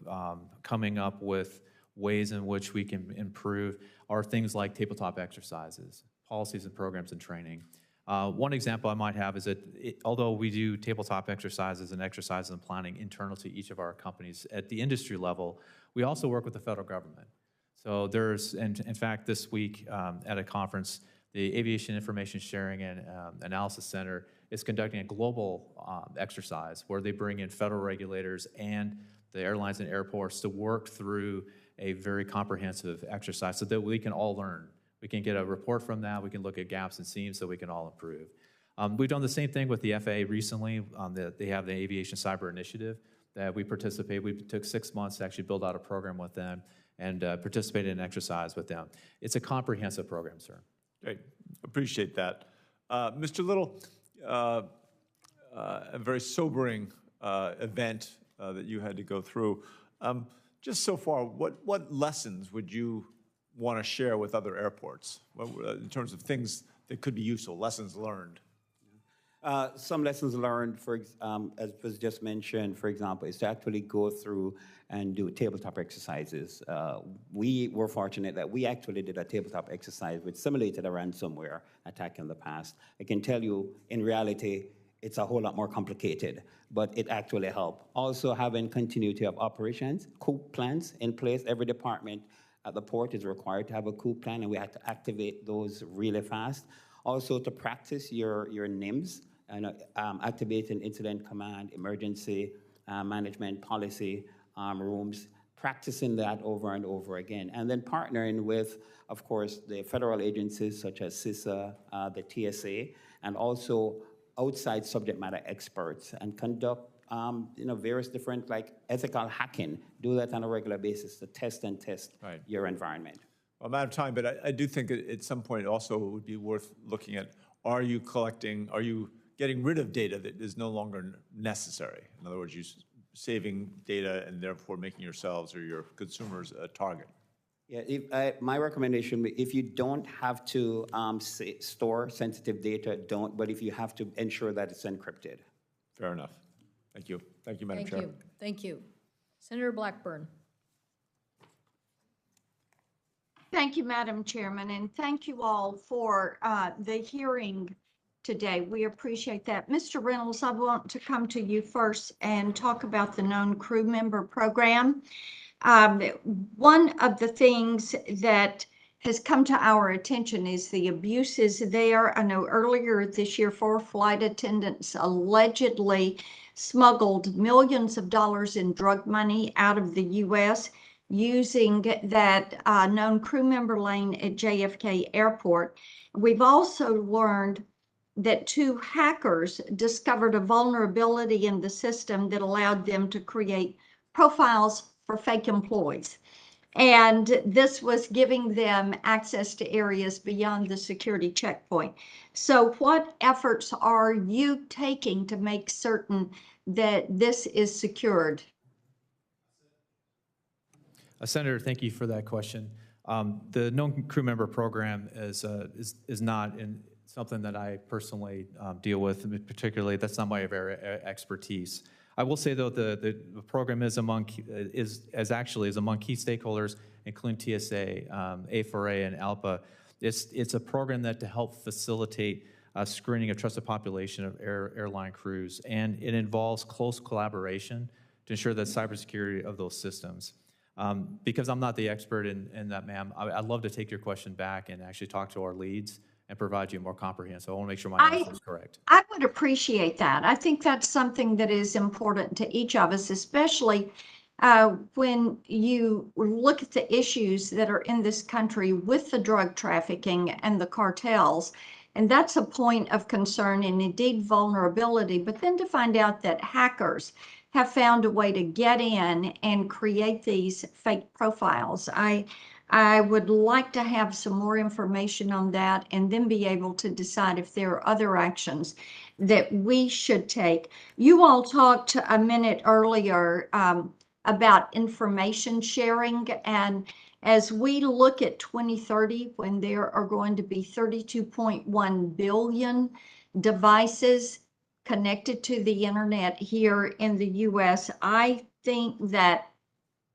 coming up with ways in which we can improve are things like tabletop exercises, policies and programs and training. One example I might have is that although we do tabletop exercises and planning internal to each of our companies at the industry level, we also work with the federal government. So there's, and in fact, this week at a conference, the Aviation Information Sharing and Analysis Center is conducting a global exercise where they bring in federal regulators and the airlines and airports to work through a very comprehensive exercise so that we can all learn. We can get a report from that, we can look at gaps and seams so we can all improve. We've done the same thing with the FAA recently. They have the Aviation Cyber Initiative that we participate. We took 6 months to actually build out a program with them and participate in an exercise with them. It's a comprehensive program, sir. Great, appreciate that. Mr. Little, a very sobering event that you had to go through. Just so far, what lessons would you want to share with other airports in terms of things that could be useful, lessons learned? Some lessons learned, as was just mentioned, for example, is to actually go through and do tabletop exercises. We were fortunate that we actually did a tabletop exercise which simulated a ransomware attack in the past. I can tell you, in reality, it's a whole lot more complicated, but it actually helped. Also, having continuity of operations, COOP plans in place. Every department at the port is required to have a COOP plan, and we had to activate those really fast. Also, to practice your NIMS, and activating incident command, emergency management policy rooms, practicing that over and over again. And then partnering with, of course, the federal agencies such as CISA, the TSA, and also outside subject matter experts, and conduct various different, like ethical hacking. Do that on a regular basis to test your environment. Well, I'm out of time, but I do think at some point also it would be worth looking at, are you getting rid of data that is no longer necessary? In other words, you saving data and therefore making yourselves or your consumers a target. Yeah, my recommendation, if you don't have to store sensitive data, don't, but if you have to, ensure that it's encrypted. Fair enough. Thank you. Thank you, Madam Chair. Thank you. Thank you. Senator Blackburn. Thank you, Madam Chairman, and thank you all for the hearing today. We appreciate that. Mr. Reynolds, I want to come to you first and talk about the known crew member program. One of the things that has come to our attention is the abuses there. I know earlier this year, 4 flight attendants allegedly smuggled millions of dollars in drug money out of the U.S. using that known crew member lane at JFK Airport. We've also learned that 2 hackers discovered a vulnerability in the system that allowed them to create profiles for fake employees. And this was giving them access to areas beyond the security checkpoint. So what efforts are you taking to make certain that this is secured? Senator, thank you for that question. The known crew member program is not something that I personally deal with, particularly. That's not my area expertise. I will say though the program is among key stakeholders, including TSA, A4A, and ALPA. It's a program that to help facilitate screening of trusted population of airline crews, and it involves close collaboration to ensure that cybersecurity of those systems. Because I'm not the expert in that, ma'am, I'd love to take your question back and actually talk to our leads and provide you more comprehensive. I want to make sure my answer is correct. I would appreciate that. I think that's something that is important to each of us, especially when you look at the issues that are in this country with the drug trafficking and the cartels. And that's a point of concern and indeed vulnerability. But then to find out that hackers have found a way to get in and create these fake profiles. I would like to have some more information on that and then be able to decide if there are other actions that we should take. You all talked a minute earlier about information sharing, and as we look at 2030, when there are going to be 32.1 billion devices connected to the internet here in the US, I think that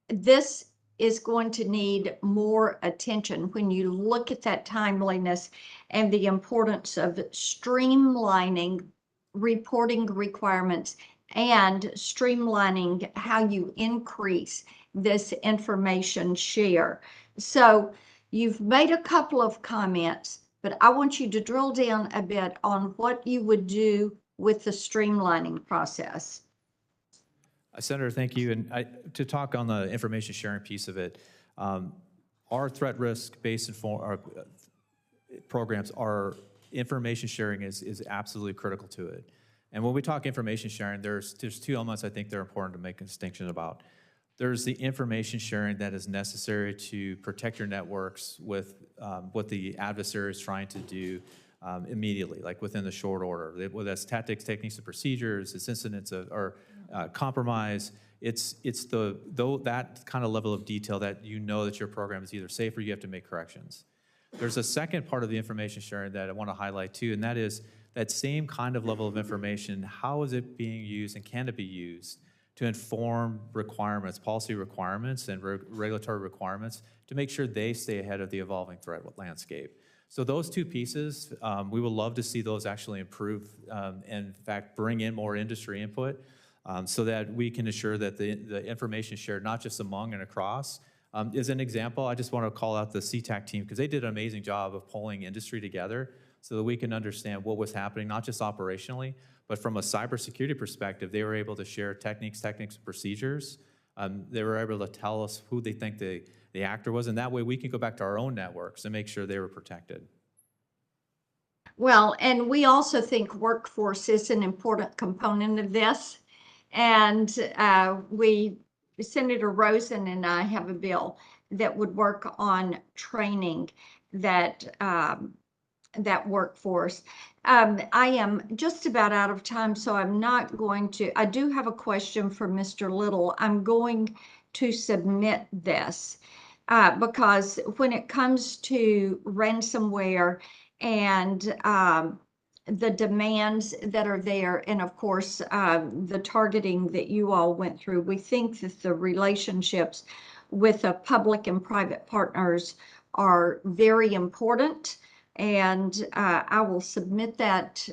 this is going to need more attention when you look at that timeliness and the importance of streamlining reporting requirements and streamlining how you increase this information share. So you've made a couple of comments, but I want you to drill down a bit on what you would do with the streamlining process. Senator, thank you. And to talk on the information sharing piece of it, our threat risk-based programs, our information sharing is absolutely critical to it. And when we talk information sharing, there's 2 elements I think they're important to make a distinction about. There's the information sharing that is necessary to protect your networks with what the adversary is trying to do immediately, like within the short order. Whether that's tactics, techniques, and procedures, it's incidents or compromise. It's that kind of level of detail that you know that your program is either safe or you have to make corrections. There's a second part of the information sharing that I want to highlight too, and that is that same kind of level of information. How is it being used, and can it be used to inform requirements, policy requirements, and regulatory requirements to make sure they stay ahead of the evolving threat landscape? So those 2 pieces, we would love to see those actually improve and in fact bring in more industry input so that we can ensure that the information shared not just among and across. As an example, I just want to call out the Sea-Tac team because they did an amazing job of pulling industry together so that we can understand what was happening, not just operationally, but from a cybersecurity perspective. They were able to share techniques, and procedures. They were able to tell us who they think the actor was, and that way we can go back to our own networks and make sure they were protected. Well, and we also think workforce is an important component of this. And Senator Rosen and I have a bill that would work on training that workforce. I am just about out of time, so I'm not going to. I do have a question for Mr. Little. I'm going to submit this because when it comes to ransomware and the demands that are there, and of course, the targeting that you all went through, we think that the relationships with the public and private partners are very important. And I will submit that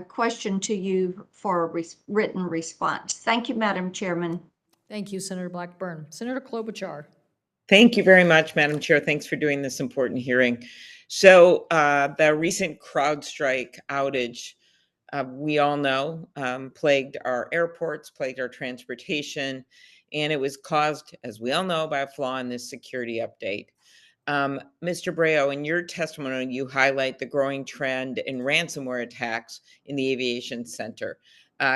question to you for a written response. Thank you, Madam Chairman. Thank you, Senator Blackburn. Senator Klobuchar. Thank you very much, Madam Chair. Thanks for doing this important hearing. So the recent CrowdStrike outage, we all know, plagued our airports, plagued our transportation, and it was caused, as we all know, by a flaw in this security update. Mr. Breo, in your testimony, you highlight the growing trend in ransomware attacks in the aviation center.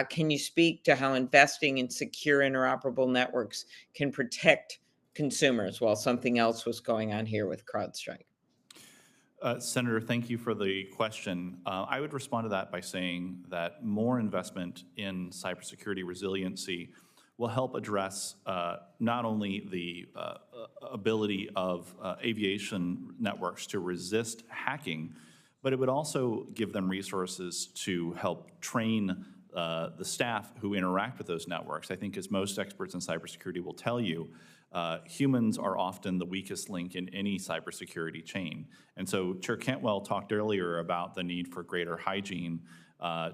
Can you speak to how investing in secure interoperable networks can protect consumers while something else was going on here with CrowdStrike? Senator, thank you for the question. I would respond to that by saying that more investment in cybersecurity resiliency will help address not only the ability of aviation networks to resist hacking, but it would also give them resources to help train the staff who interact with those networks. I think, as most experts in cybersecurity will tell you, humans are often the weakest link in any cybersecurity chain. And so Chair Cantwell talked earlier about the need for greater hygiene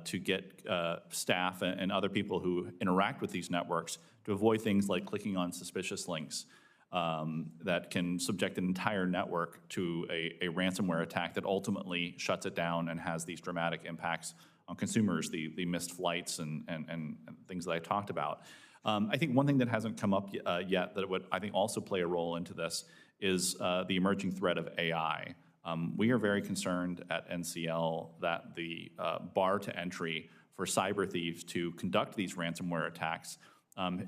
to get staff and other people who interact with these networks to avoid things like clicking on suspicious links that can subject an entire network to a ransomware attack that ultimately shuts it down and has these dramatic impacts on consumers, the missed flights and things that I talked about. I think one thing that hasn't come up yet that would, I think, also play a role into this is the emerging threat of AI. We are very concerned at NCL that the bar to entry for cyber thieves to conduct these ransomware attacks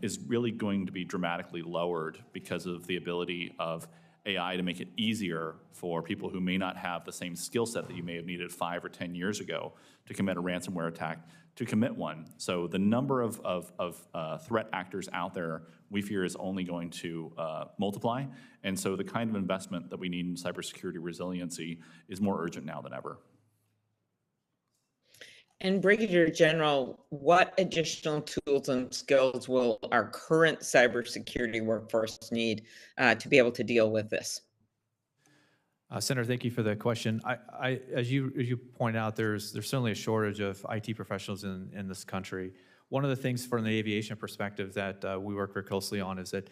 is really going to be dramatically lowered because of the ability of AI to make it easier for people who may not have the same skill set that you may have needed 5 or 10 years ago to commit a ransomware attack to commit one. So the number of threat actors out there, we fear, is only going to multiply. And so the kind of investment that we need in cybersecurity resiliency is more urgent now than ever. And Brigadier General, what additional tools and skills will our current cybersecurity workforce need to be able to deal with this? Senator, thank you for the question. As you point out, there's certainly a shortage of IT professionals in this country. One of the things from the aviation perspective that we work very closely on is that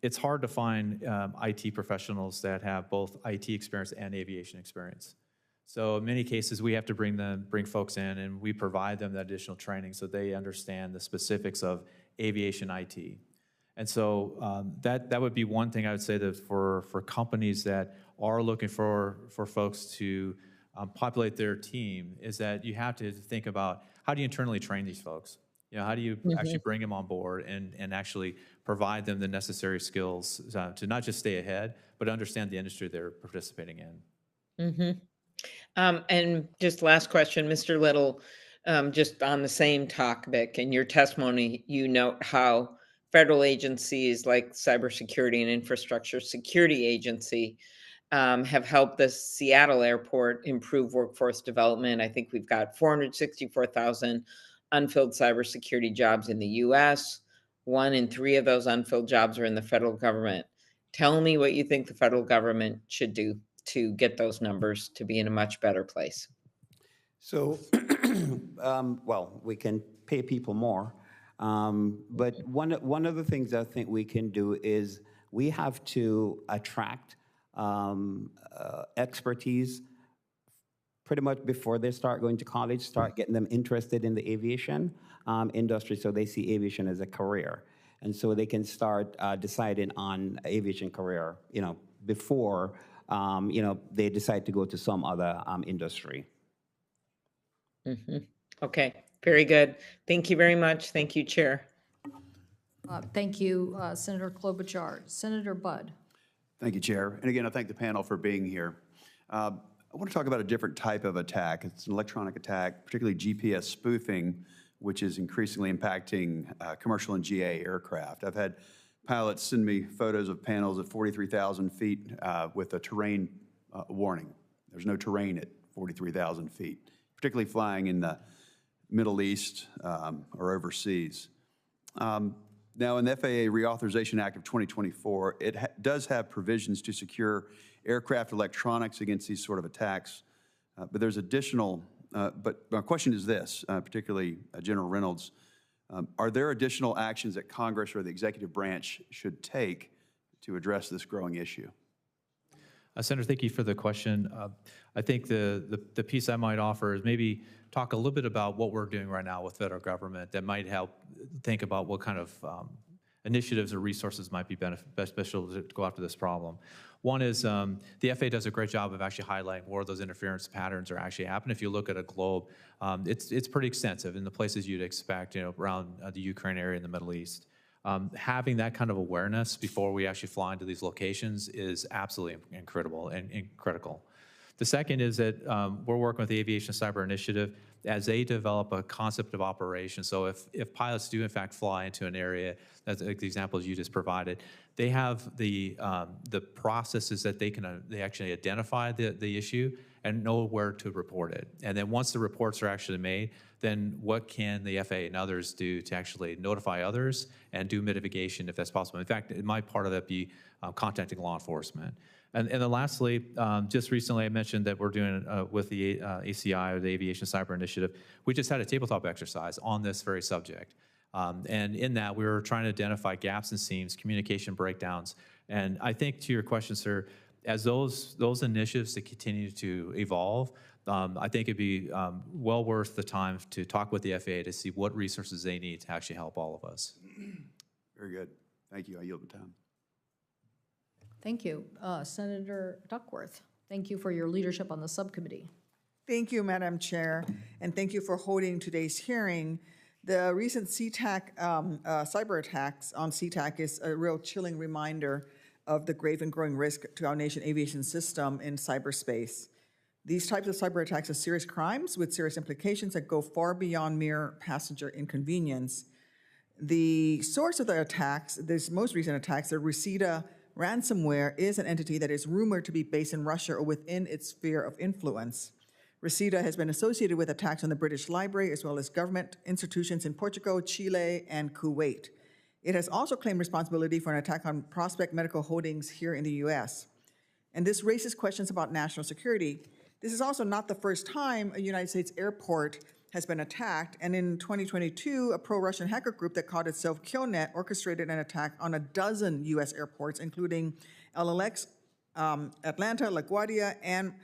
it's hard to find IT professionals that have both IT experience and aviation experience. So in many cases, we have to bring folks in, and we provide them that additional training so they understand the specifics of aviation IT. And so that would be one thing I would say that for companies that are looking for folks to populate their team, is that you have to think about, how do you internally train these folks? You know, how do you actually bring them on board and actually provide them the necessary skills to not just stay ahead, but understand the industry they're participating in? And just last question, Mr. Little, just on the same topic, in your testimony, you note how federal agencies like Cybersecurity and Infrastructure Security Agency have helped the Seattle airport improve workforce development. I think we've got 464,000 unfilled cybersecurity jobs in the US. 1 in 3 of those unfilled jobs are in the federal government. Tell me what you think the federal government should do to get those numbers to be in a much better place. So, well, we can pay people more, but one of the things I think we can do is we have to attract expertise pretty much before they start going to college, start getting them interested in the aviation industry so they see aviation as a career. And so they can start deciding on aviation career, you know, before you know, they decide to go to some other industry. Okay, very good. Thank you very much. Thank you, Chair. Thank you, Senator Klobuchar. Senator Budd. Thank you, Chair. And again, I thank the panel for being here. I want to talk about a different type of attack. It's an electronic attack, particularly GPS spoofing, which is increasingly impacting commercial and GA aircraft. I've had pilots send me photos of panels at 43,000 feet with a terrain warning. There's no terrain at 43,000 feet, particularly flying in the Middle East or overseas. Now, in the FAA Reauthorization Act of 2024, it does have provisions to secure aircraft electronics against these sort of attacks, but there's additional, but my question is this, particularly General Reynolds, are there additional actions that Congress or the executive branch should take to address this growing issue? Senator, thank you for the question. I think the piece I might offer is maybe talk a little bit about what we're doing right now with federal government that might help think about what kind of initiatives or resources might be beneficial to go after this problem. One is the FAA does a great job of actually highlighting where those interference patterns are actually happening. If you look at a globe, it's pretty extensive in the places you'd expect, around the Ukraine area in the Middle East. Having that kind of awareness before we actually fly into these locations is absolutely incredible and critical. The second is that we're working with the Aviation Cyber Initiative as they develop a concept of operation. So if pilots do in fact fly into an area, as the examples you just provided, they have the processes that they actually identify the issue and know where to report it. And then once the reports are actually made, then what can the FAA and others do to actually notify others and do mitigation if that's possible? In fact, it might part of that be contacting law enforcement. And then lastly, just recently I mentioned that we're doing with the ACI, or the Aviation Cyber Initiative, we just had a tabletop exercise on this very subject. And in that, we were trying to identify gaps and seams, communication breakdowns. And I think to your question, sir, as those initiatives to continue to evolve, I think it'd be well worth the time to talk with the FAA to see what resources they need to actually help all of us. Very good. Thank you. I yield the time. Thank you. Senator Duckworth, thank you for your leadership on the subcommittee. Thank you, Madam Chair, and thank you for holding today's hearing. The recent Sea-Tac cyber attacks on Sea-Tac is a real chilling reminder of the grave and growing risk to our nation's aviation system in cyberspace. These types of cyber attacks are serious crimes with serious implications that go far beyond mere passenger inconvenience. The source of the attacks, this most recent attacks, the Reseda ransomware, is an entity that is rumored to be based in Russia or within its sphere of influence. Reseda has been associated with attacks on the British Library as well as government institutions in Portugal, Chile, and Kuwait. It has also claimed responsibility for an attack on Prospect Medical Holdings here in the US. And this raises questions about national security. This is also not the first time a United States airport has been attacked, and in 2022, a pro-Russian hacker group that called itself KillNet orchestrated an attack on a dozen US airports, including LAX, Atlanta, LaGuardia, and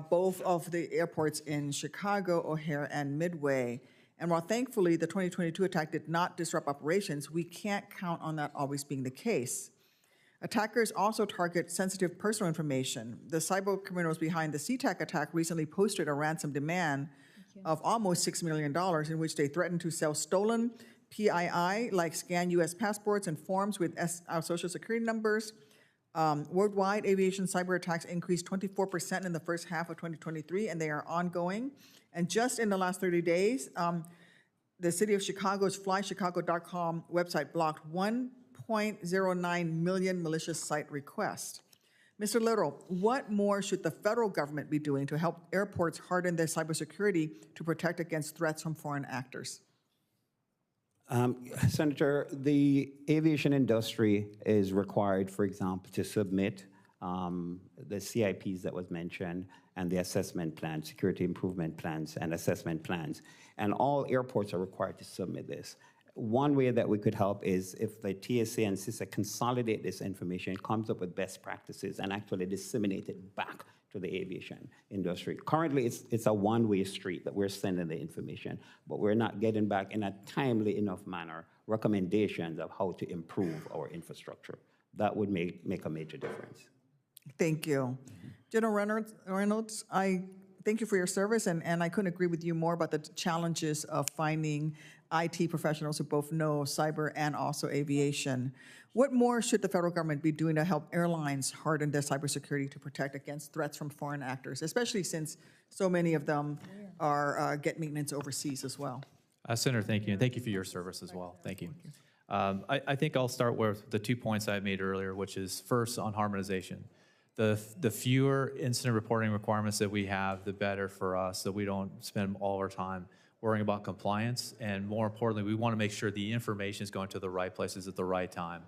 both of the airports in Chicago, O'Hare, and Midway. And while thankfully the 2022 attack did not disrupt operations, we can't count on that always being the case. Attackers also target sensitive personal information. The cyber criminals behind the Sea-Tac attack recently posted a ransom demand of almost $6 million in which they threatened to sell stolen PII, like scanned US passports and forms with our social security numbers. Worldwide, aviation cyber attacks increased 24% in the first half of 2023, and they are ongoing. And just in the last 30 days, the city of Chicago's flychicago.com website blocked 1.09 million malicious site requests. Mr. Little, what more should the federal government be doing to help airports harden their cybersecurity to protect against threats from foreign actors? Senator, the aviation industry is required, for example, to submit the CIPs that was mentioned and the assessment plans, security improvement plans and assessment plans. And all airports are required to submit this. One way that we could help is if the TSA and CISA consolidate this information, comes up with best practices, and actually disseminate it back to the aviation industry. Currently, it's a one-way street that we're sending the information, but we're not getting back in a timely enough manner recommendations of how to improve our infrastructure. That would make a major difference. Thank you. General Reynolds, I thank you for your service, and I couldn't agree with you more about the challenges of finding IT professionals who both know cyber and also aviation. What more should the federal government be doing to help airlines harden their cybersecurity to protect against threats from foreign actors, especially since so many of them are get maintenance overseas as well? Senator, thank you, and thank you for your service as well. Thank you. I think I'll start with the 2 points I made earlier, which is first on harmonization. The fewer incident reporting requirements that we have, the better for us, so we don't spend all our time worrying about compliance, and more importantly, we want to make sure the information is going to the right places at the right time.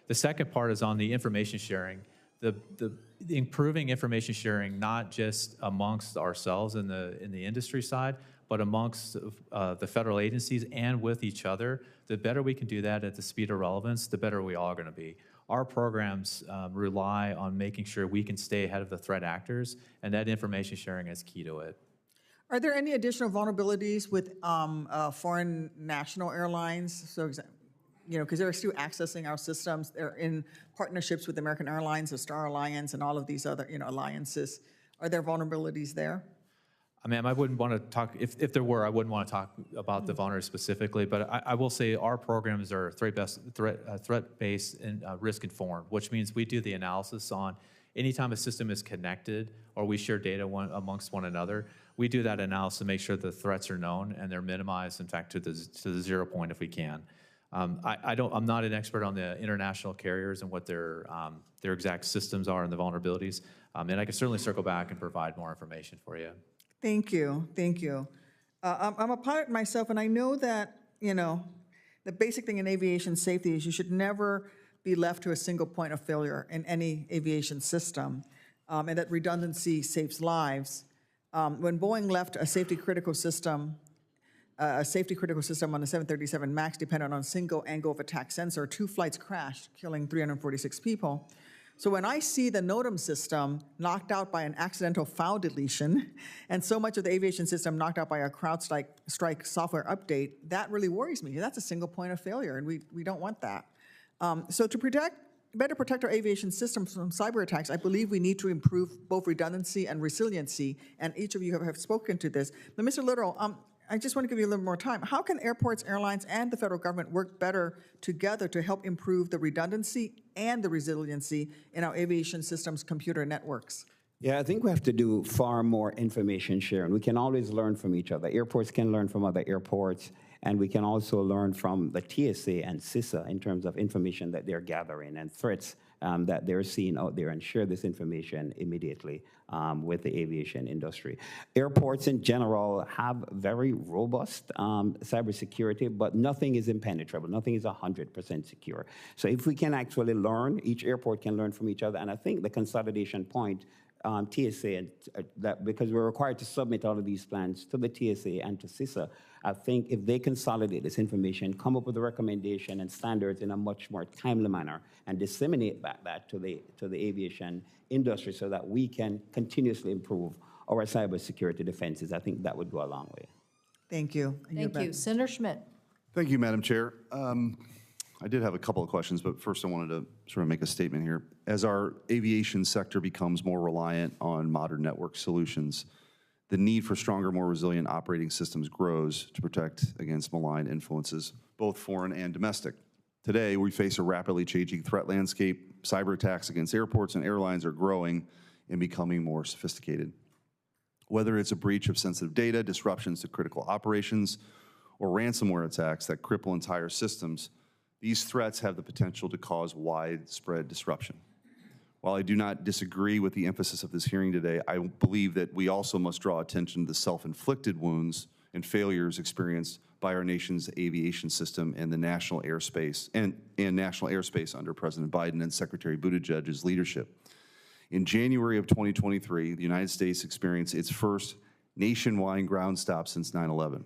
The second part is on the information sharing. The improving information sharing, not just amongst ourselves in the industry side, but amongst the federal agencies and with each other. The better we can do that at the speed of relevance, the better we all are going to be. Our programs rely on making sure we can stay ahead of the threat actors, and that information sharing is key to it. Are there any additional vulnerabilities with foreign national airlines? So, because they're still accessing our systems. They're in partnerships with American Airlines, the Star Alliance, and all of these other, alliances. Are there vulnerabilities there? Ma'am, I wouldn't want to talk, if there were, I wouldn't want to talk about the vulnerabilities specifically, but I will say our programs are threat-based and risk-informed, which means we do the analysis on anytime a system is connected or we share data amongst one another, we do that analysis to make sure the threats are known and they're minimized, in fact, to the 0 point if we can. I'm not an expert on the international carriers and what their exact systems are and the vulnerabilities, and I can certainly circle back and provide more information for you. Thank you, thank you. I'm a pilot myself, and I know that, the basic thing in aviation safety is you should never be left to a single point of failure in any aviation system, and that redundancy saves lives. When Boeing left a safety critical system on the 737 MAX depended on a single angle of attack sensor, 2 flights crashed, killing 346 people. So when I see the NOTAM system knocked out by an accidental file deletion, and so much of the aviation system knocked out by a CrowdStrike software update, that really worries me. That's a single point of failure, and we don't want that. So to better protect our aviation systems from cyber attacks, I believe we need to improve both redundancy and resiliency, and each of you have spoken to this. But Mr. Little, I just want to give you a little more time. How can airports, airlines, and the federal government work better together to help improve the redundancy and the resiliency in our aviation systems computer networks? Yeah, I think we have to do far more information sharing. We can always learn from each other. Airports can learn from other airports, and we can also learn from the TSA and CISA in terms of information that they're gathering and threats that they're seeing out there, and share this information immediately with the aviation industry. Airports in general have very robust cybersecurity, but nothing is impenetrable. Nothing is 100% secure. So if we can actually learn, each airport can learn from each other, and I think the consolidation point TSA, and that because we're required to submit all of these plans to the TSA and to CISA, I think if they consolidate this information, come up with a recommendation and standards in a much more timely manner, and disseminate that to the aviation industry so that we can continuously improve our cybersecurity defenses, I think that would go a long way. Thank you. Thank you. Senator Schmidt. Thank you, Madam Chair. I did have a couple of questions, but first I wanted to sort of make a statement here. As our aviation sector becomes more reliant on modern network solutions, the need for stronger, more resilient operating systems grows to protect against malign influences, both foreign and domestic. Today, we face a rapidly changing threat landscape. Cyber attacks against airports and airlines are growing and becoming more sophisticated. Whether it's a breach of sensitive data, disruptions to critical operations, or ransomware attacks that cripple entire systems, these threats have the potential to cause widespread disruption. While I do not disagree with the emphasis of this hearing today, I believe that we also must draw attention to the self-inflicted wounds and failures experienced by our nation's aviation system and the national airspace and national airspace under President Biden and Secretary Buttigieg's leadership. In January of 2023, the United States experienced its first nationwide ground stop since 9/11.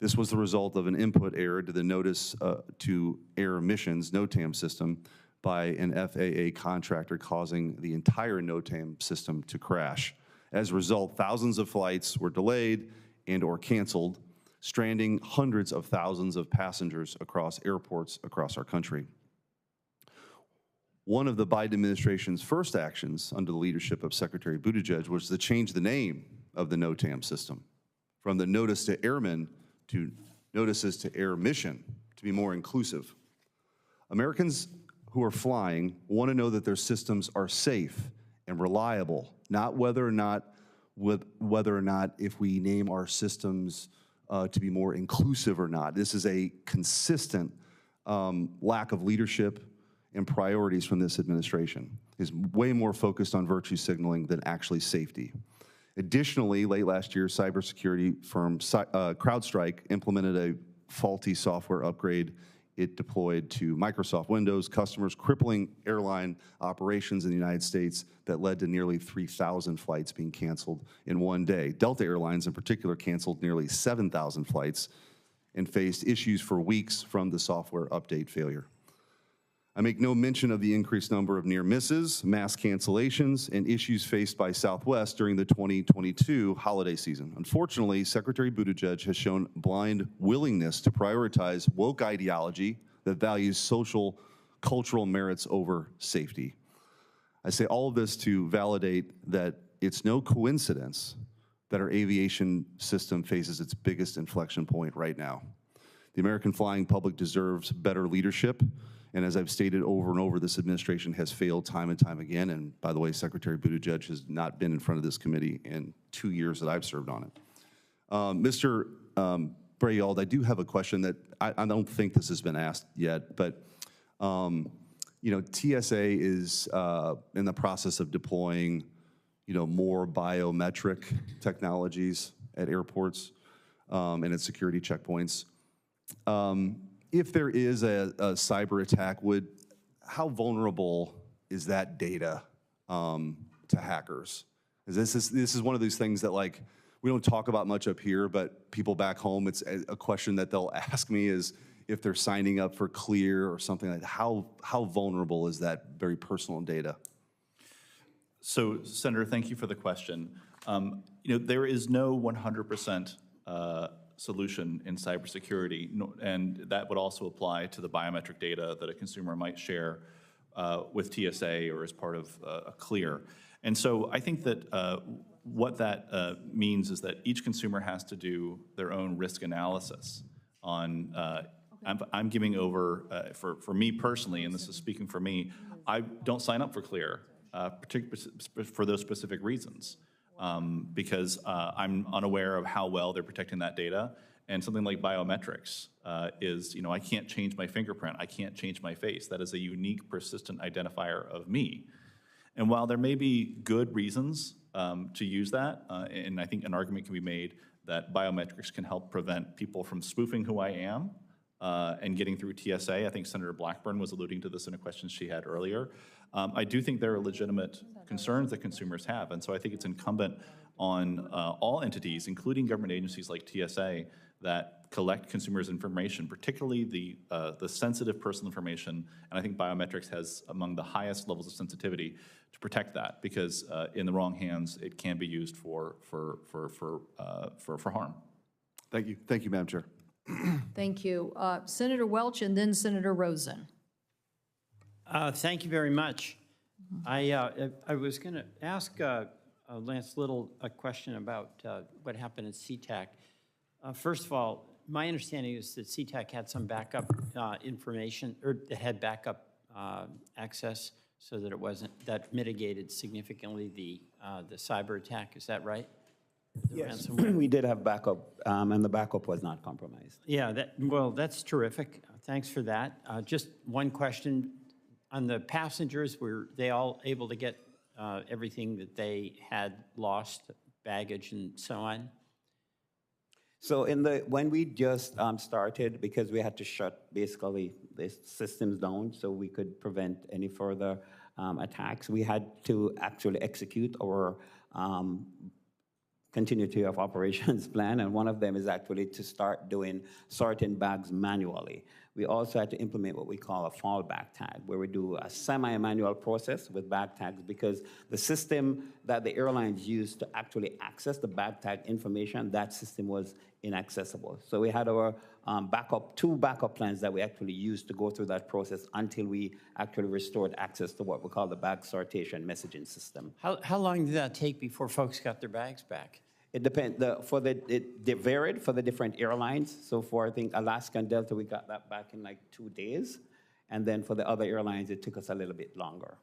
This was the result of an input error to the Notice to Air Emissions NOTAM system by an FAA contractor, causing the entire NOTAM system to crash. As a result, thousands of flights were delayed and or canceled, stranding hundreds of thousands of passengers across airports across our country. One of the Biden administration's first actions under the leadership of Secretary Buttigieg was to change the name of the NOTAM system from the Notice to Airmen to Notices to Air Mission, to be more inclusive. Americans who are flying want to know that their systems are safe and reliable, not whether or not if we name our systems to be more inclusive or not. This is a consistent lack of leadership and priorities from this administration. Is way more focused on virtue signaling than actually safety. Additionally, late last year, cybersecurity firm CrowdStrike implemented a faulty software upgrade it deployed to Microsoft Windows customers, crippling airline operations in the United States that led to nearly 3,000 flights being canceled in one day. Delta Airlines in particular canceled nearly 7,000 flights and faced issues for weeks from the software update failure. I make no mention of the increased number of near misses, mass cancellations, and issues faced by Southwest during the 2022 holiday season. Unfortunately, Secretary Buttigieg has shown blind willingness to prioritize woke ideology that values social, cultural merits over safety. I say all of this to validate that it's no coincidence that our aviation system faces its biggest inflection point right now. The American flying public deserves better leadership. And as I've stated over and over, this administration has failed time and time again. And by the way, Secretary Buttigieg has not been in front of this committee in 2 years that I've served on it. Mr. Brayald, I do have a question that I don't think this has been asked yet, but you know, TSA is in the process of deploying, you know, more biometric technologies at airports and at security checkpoints. If there is a cyber attack, how vulnerable is that data to hackers? This is one of these things that, like, we don't talk about much up here, but people back home, it's a question that they'll ask me is if they're signing up for Clear or something like that. How vulnerable is that very personal data? So, Senator, thank you for the question. You know, there is no 100% solution in cybersecurity, and that would also apply to the biometric data that a consumer might share with TSA or as part of a Clear. And so I think that what that means is that each consumer has to do their own risk analysis on, I'm giving over, for me personally, and this is speaking for me, I don't sign up for Clear, particularly for those specific reasons. Because I'm unaware of how well they're protecting that data. And something like biometrics is, you know, I can't change my fingerprint. I can't change my face. That is a unique, persistent identifier of me. And while there may be good reasons to use that, and I think an argument can be made that biometrics can help prevent people from spoofing who I am and getting through TSA. I think Senator Blackburn was alluding to this in a question she had earlier. I do think there are legitimate concerns that consumers have, and so I think it's incumbent on all entities, including government agencies like TSA, that collect consumers' information, particularly the sensitive personal information, and I think biometrics has among the highest levels of sensitivity to protect that, because in the wrong hands, it can be used for harm. Thank you, Madam Chair. Thank you. Senator Welch and then Senator Rosen. Thank you very much. I was going to ask Lance Little a question about what happened at Sea-Tac. First of all, my understanding is that Sea-Tac had some backup information, or it had backup access, so that it wasn't, that mitigated significantly the cyber attack. Is that right? Yes, we did have backup, and the backup was not compromised. Yeah, well, that's terrific. Thanks for that. Just one question. On the passengers, were they all able to get everything that they had lost, baggage and so on? So when we just started, because we had to shut basically the systems down so we could prevent any further attacks, we had to actually execute our continuity of operations plan, and one of them is actually to start doing sorting bags manually. We also had to implement what we call a fallback tag, where we do a semi-manual process with bag tags, because the system that the airlines used to actually access the bag tag information, that system was inaccessible. So we had our two backup plans that we actually used to go through that process until we actually restored access to what we call the bag sortation messaging system. How long did that take before folks got their bags back? It depends. It varied for the different airlines. So for, I think, Alaska and Delta, we got that back in like 2 days. And then for the other airlines, it took us a little bit longer.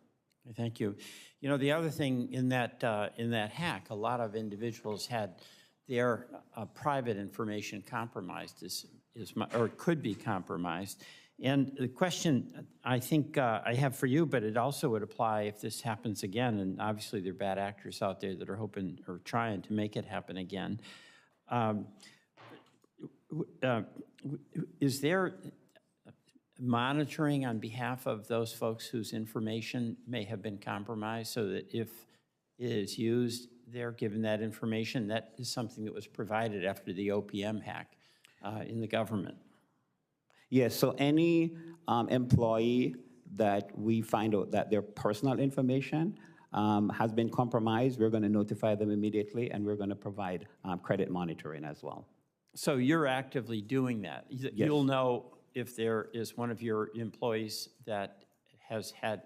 Thank you. You know, the other thing in that hack, a lot of individuals had their private information compromised, or could be compromised. And the question I think I have for you, but it also would apply if this happens again, and obviously there are bad actors out there that are hoping or trying to make it happen again. Is there monitoring on behalf of those folks whose information may have been compromised, so that if it is used, they're given that information? That is something that was provided after the OPM hack in the government. Yes, so any employee that we find out that their personal information has been compromised, we're going to notify them immediately, and we're going to provide credit monitoring as well. So you're actively doing that. Yes. You'll know if there is one of your employees that has had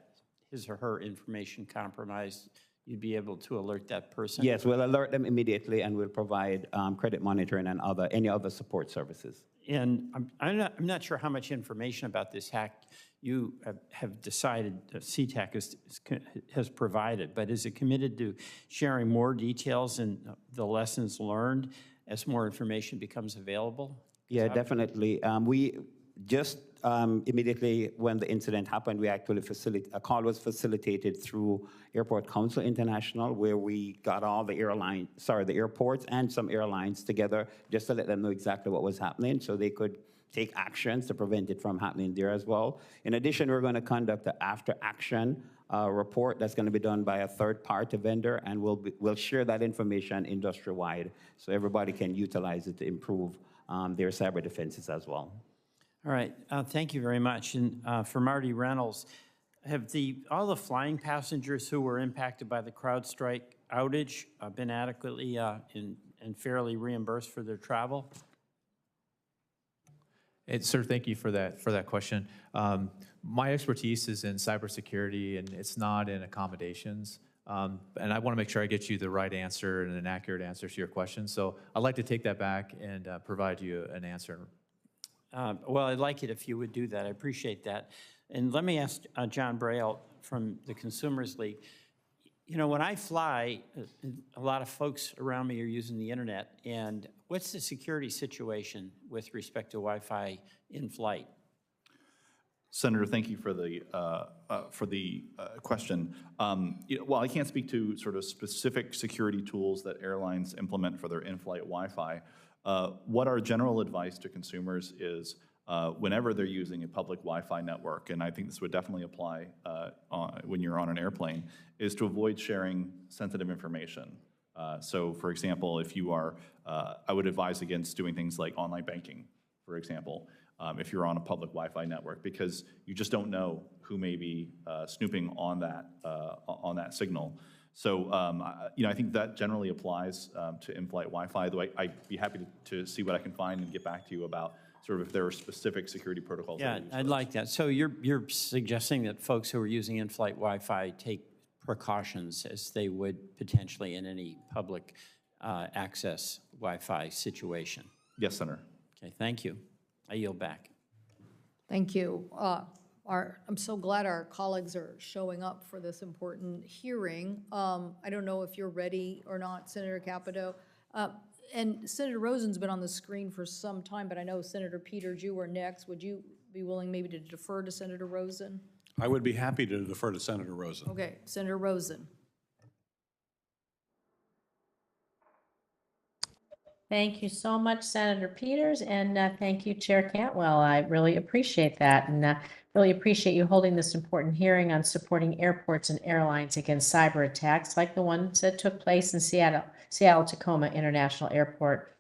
his or her information compromised, you'd be able to alert that person? Yes, we'll alert them immediately, and we'll provide credit monitoring and any other support services. And I'm not sure how much information about this hack you have decided Sea-Tac has provided, but is it committed to sharing more details and the lessons learned as more information becomes available? Yeah, definitely. We just immediately when the incident happened, we actually a call was facilitated through Airport Council International, where we got all the airports and some airlines together just to let them know exactly what was happening so they could take actions to prevent it from happening there as well. In addition, we're going to conduct an after-action report that's going to be done by a third-party vendor, and we'll share that information industry-wide so everybody can utilize it to improve their cyber defenses as well. All right, thank you very much. And for Marty Reynolds, have all the flying passengers who were impacted by the CrowdStrike outage been adequately and fairly reimbursed for their travel? Sir, thank you for that question. My expertise is in cybersecurity, and it's not in accommodations. And I want to make sure I get you the right answer and an accurate answer to your question. So I'd like to take that back and provide you an answer. Well, I'd like it if you would do that. I appreciate that. And let me ask John Braille from the Consumers League. You know, when I fly, a lot of folks around me are using the internet. And what's the security situation with respect to Wi-Fi in flight? Senator, thank you for the question. While I can't speak to sort of specific security tools that airlines implement for their in-flight Wi-Fi, what our general advice to consumers is whenever they're using a public Wi-Fi network, and I think this would definitely apply when you're on an airplane, is to avoid sharing sensitive information. So, for example, if you are, I would advise against doing things like online banking, for example, if you're on a public Wi-Fi network, because you just don't know who may be snooping on that signal. So, I think that generally applies to in-flight Wi-Fi, though I'd be happy to see what I can find and get back to you about sort of if there are specific security protocols. Yeah, I'd like that. So you're suggesting that folks who are using in-flight Wi-Fi take precautions as they would potentially in any public access Wi-Fi situation? Yes, Senator. Okay, thank you. I yield back. Thank you. I'm so glad our colleagues are showing up for this important hearing. I don't know if you're ready or not, Senator Capito. And Senator Rosen's been on the screen for some time, but I know Senator Peters, you were next. Would you be willing maybe to defer to Senator Rosen? I would be happy to defer to Senator Rosen. Okay, Senator Rosen. Thank you so much, Senator Peters, and thank you, Chair Cantwell. I really appreciate that, and really appreciate you holding this important hearing on supporting airports and airlines against cyber attacks like the ones that took place in Seattle-Tacoma International Airport.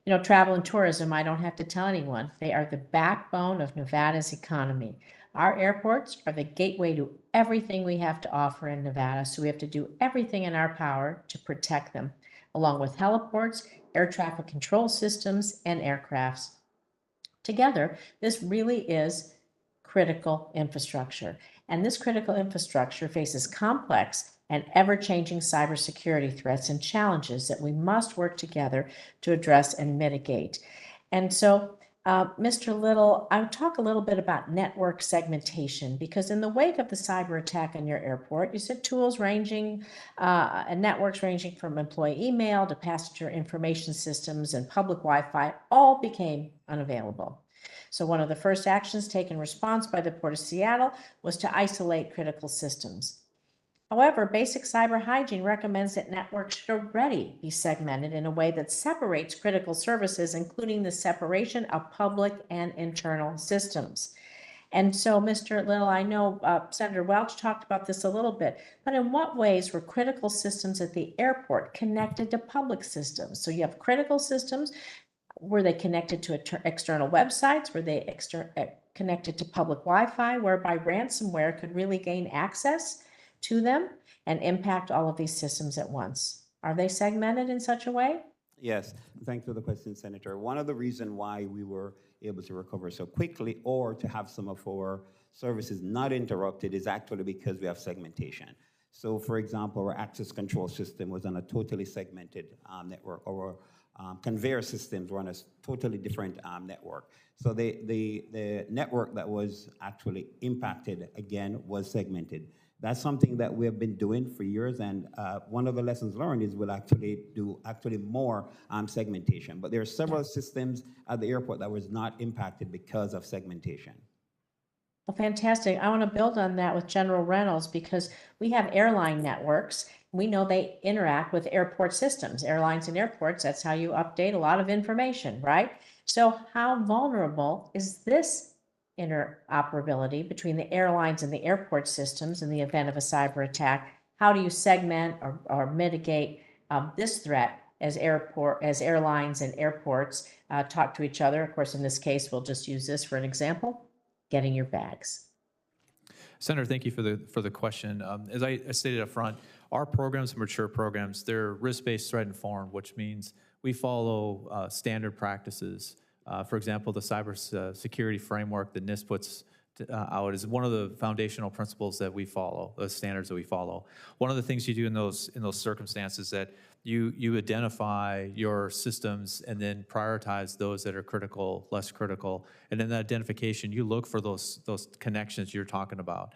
You know, travel and tourism, I don't have to tell anyone, they are the backbone of Nevada's economy. Our airports are the gateway to everything we have to offer in Nevada, so we have to do everything in our power to protect them, along with heliports, air traffic control systems, and aircrafts. Together, this really is critical infrastructure. And this critical infrastructure faces complex and ever-changing cybersecurity threats and challenges that we must work together to address and mitigate. And so, Mr. Little, I would talk a little bit about network segmentation, because in the wake of the cyber attack on your airport, you said tools ranging and networks ranging from employee email to passenger information systems and public Wi-Fi all became unavailable. So one of the first actions taken in response by the Port of Seattle was to isolate critical systems. However, basic cyber hygiene recommends that networks should already be segmented in a way that separates critical services, including the separation of public and internal systems. And so, Mr. Little, I know Senator Welch talked about this a little bit, but in what ways were critical systems at the airport connected to public systems? So you have critical systems. Were they connected to external websites? Were they connected to public Wi-Fi, whereby ransomware could really gain access to them and impact all of these systems at once. Are they segmented in such a way? Yes, thanks for the question, Senator. One of the reasons why we were able to recover so quickly or to have some of our services not interrupted is actually because we have segmentation. So for example, our access control system was on a totally segmented network. Our conveyor systems were on a totally different network. So the network that was actually impacted, again, was segmented. That's something that we have been doing for years, and one of the lessons learned is we'll actually do more segmentation. But there are several systems at the airport that was not impacted because of segmentation. Well, fantastic. I want to build on that with General Reynolds because we have airline networks. We know they interact with airport systems, airlines and airports. That's how you update a lot of information, right? So how vulnerable is this interoperability between the airlines and the airport systems in the event of a cyber attack? How do you segment or mitigate this threat as airlines and airports talk to each other? Of course, in this case, we'll just use this for an example, getting your bags. Senator, thank you for the question. As I stated up front, our programs, mature programs, they're risk-based, threat informed, which means we follow standard practices. For example, the cybersecurity framework that NIST puts out is one of the foundational principles that we follow, the standards that we follow. One of the things you do in those circumstances that you identify your systems and then prioritize those that are critical, less critical, and in that identification, you look for those connections you're talking about.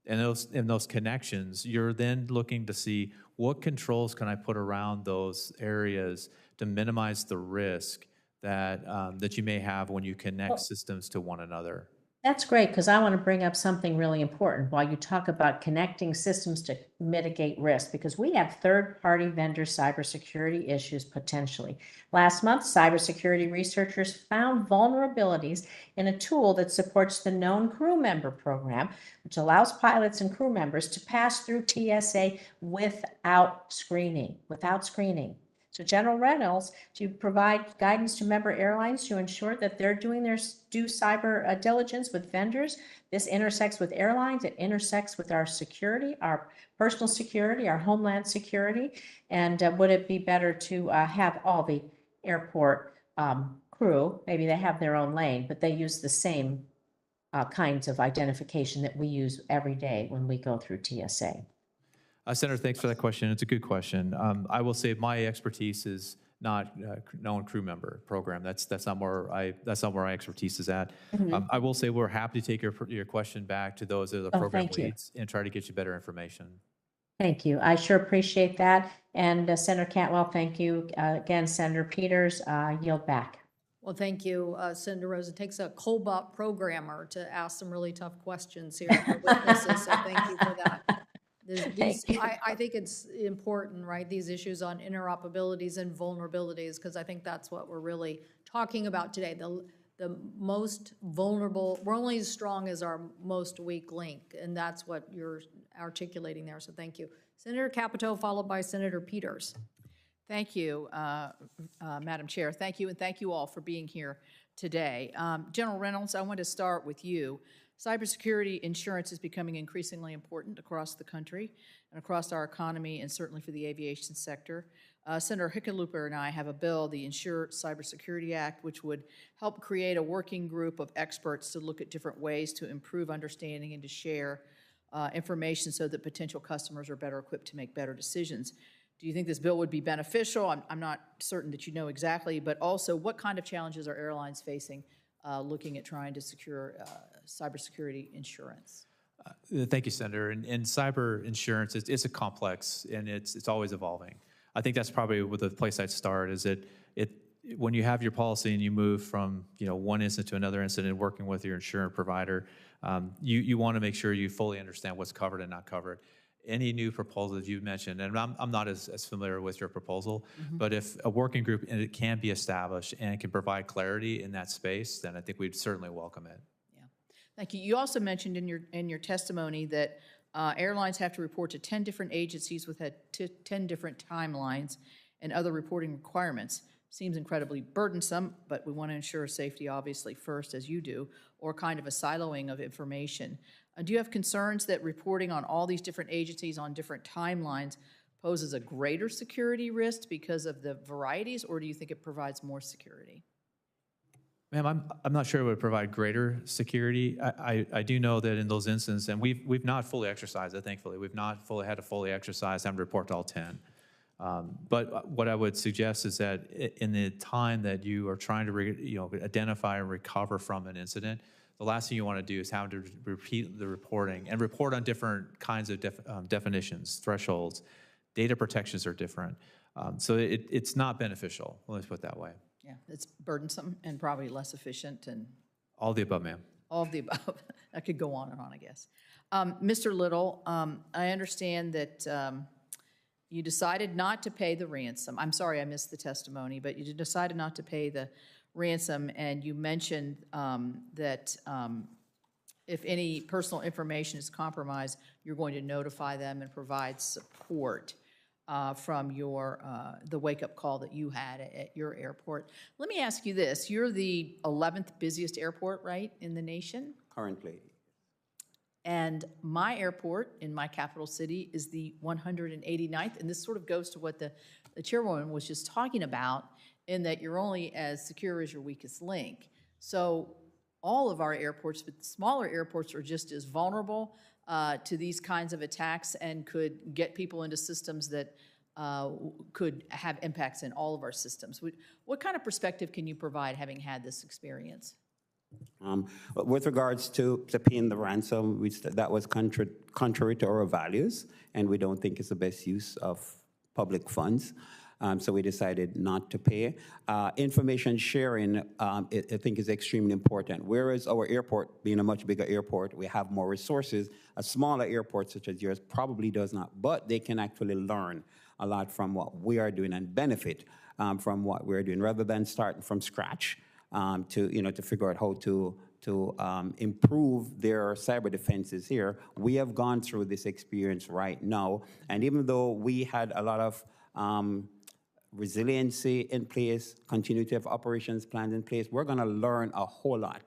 And in those connections, you're then looking to see what controls can I put around those areas to minimize the risk that you may have when you connect systems to one another. That's great, because I want to bring up something really important while you talk about connecting systems to mitigate risk, because we have third-party vendor cybersecurity issues potentially. Last month, cybersecurity researchers found vulnerabilities in a tool that supports the known crew member program, which allows pilots and crew members to pass through TSA without screening. So General Reynolds, to provide guidance to member airlines to ensure that they're doing their due cyber diligence with vendors. This intersects with airlines. It intersects with our security, our personal security, our homeland security. And would it be better to have all the airport crew, maybe they have their own lane, but they use the same kinds of identification that we use every day when we go through TSA? Senator, thanks for that question. It's a good question. I will say my expertise is not known crew member program. That's not where my expertise is at. Mm-hmm. I will say we're happy to take your question back to those that are the program thank you. leads and try to get you better information. Thank you. I sure appreciate that. And Senator Cantwell, thank you again. Senator Peters, yield back. Well, thank you, Senator Rose. It takes a Cobot programmer to ask some really tough questions here for witnesses, so thank you for that. I think it's important, right, these issues on interoperabilities and vulnerabilities, because I think that's what we're really talking about today. The most vulnerable, we're only as strong as our most weak link, and that's what you're articulating there, so thank you. Senator Capito, followed by Senator Peters. Thank you, Madam Chair. Thank you, and thank you all for being here today. General Reynolds, I want to start with you. Cybersecurity insurance is becoming increasingly important across the country and across our economy, and certainly for the aviation sector. Senator Hickenlooper and I have a bill, the Insure Cybersecurity Act, which would help create a working group of experts to look at different ways to improve understanding and to share information so that potential customers are better equipped to make better decisions. Do you think this bill would be beneficial? I'm not certain that you know exactly, but also what kind of challenges are airlines facing looking at trying to secure cybersecurity insurance? Thank you, Senator. And cyber insurance, it's a complex and it's always evolving. I think that's probably with the place I'd start is that when you have your policy and you move from one incident to another incident and working with your insurance provider, you want to make sure you fully understand what's covered and not covered. Any new proposals you mentioned, and I'm not as familiar with your proposal, but if a working group and it can be established and can provide clarity in that space, then I think we'd certainly welcome it. Yeah, thank you. You also mentioned in your testimony that airlines have to report to 10 different agencies with 10 different timelines and other reporting requirements. seems incredibly burdensome, but we want to ensure safety obviously first, as you do, or kind of a siloing of information. Do you have concerns that reporting on all these different agencies on different timelines poses a greater security risk because of the varieties, or do you think it provides more security? Ma'am, I'm not sure it would provide greater security. I do know that in those instances, and we've not fully exercised it, thankfully. We've not fully had to fully exercise, having to report to all 10. But what I would suggest is that in the time that you are trying to identify and recover from an incident, the last thing you want to do is have to repeat the reporting and report on different kinds of definitions, thresholds. Data protections are different. So it's not beneficial, let me put it that way. Yeah, it's burdensome and probably less efficient and All of the above, ma'am. all of the above. I could go on and on, I guess. Mr. Little, I understand that you decided not to pay the ransom. I'm sorry I missed the testimony, but you decided not to pay the ransom, and you mentioned that if any personal information is compromised, you're going to notify them and provide support from the wake-up call that you had at your airport. Let me ask you this. You're the 11th busiest airport, right, in the nation? Currently. And my airport in my capital city is the 189th, and this sort of goes to what the chairwoman was just talking about, in that you're only as secure as your weakest link. So all of our airports, but the smaller airports, are just as vulnerable to these kinds of attacks and could get people into systems that could have impacts in all of our systems. What kind of perspective can you provide, having had this experience? With regards to paying the ransom, that was contrary to our values, and we don't think it's the best use of public funds. So we decided not to pay. Information sharing, I think, is extremely important. Whereas our airport, being a much bigger airport, we have more resources. A smaller airport such as yours probably does not, but they can actually learn a lot from what we are doing and benefit from what we're doing, rather than starting from scratch to figure out how to improve their cyber defenses here. We have gone through this experience right now, and even though we had a lot of resiliency in place, continue to have operations plans in place, we're going to learn a whole lot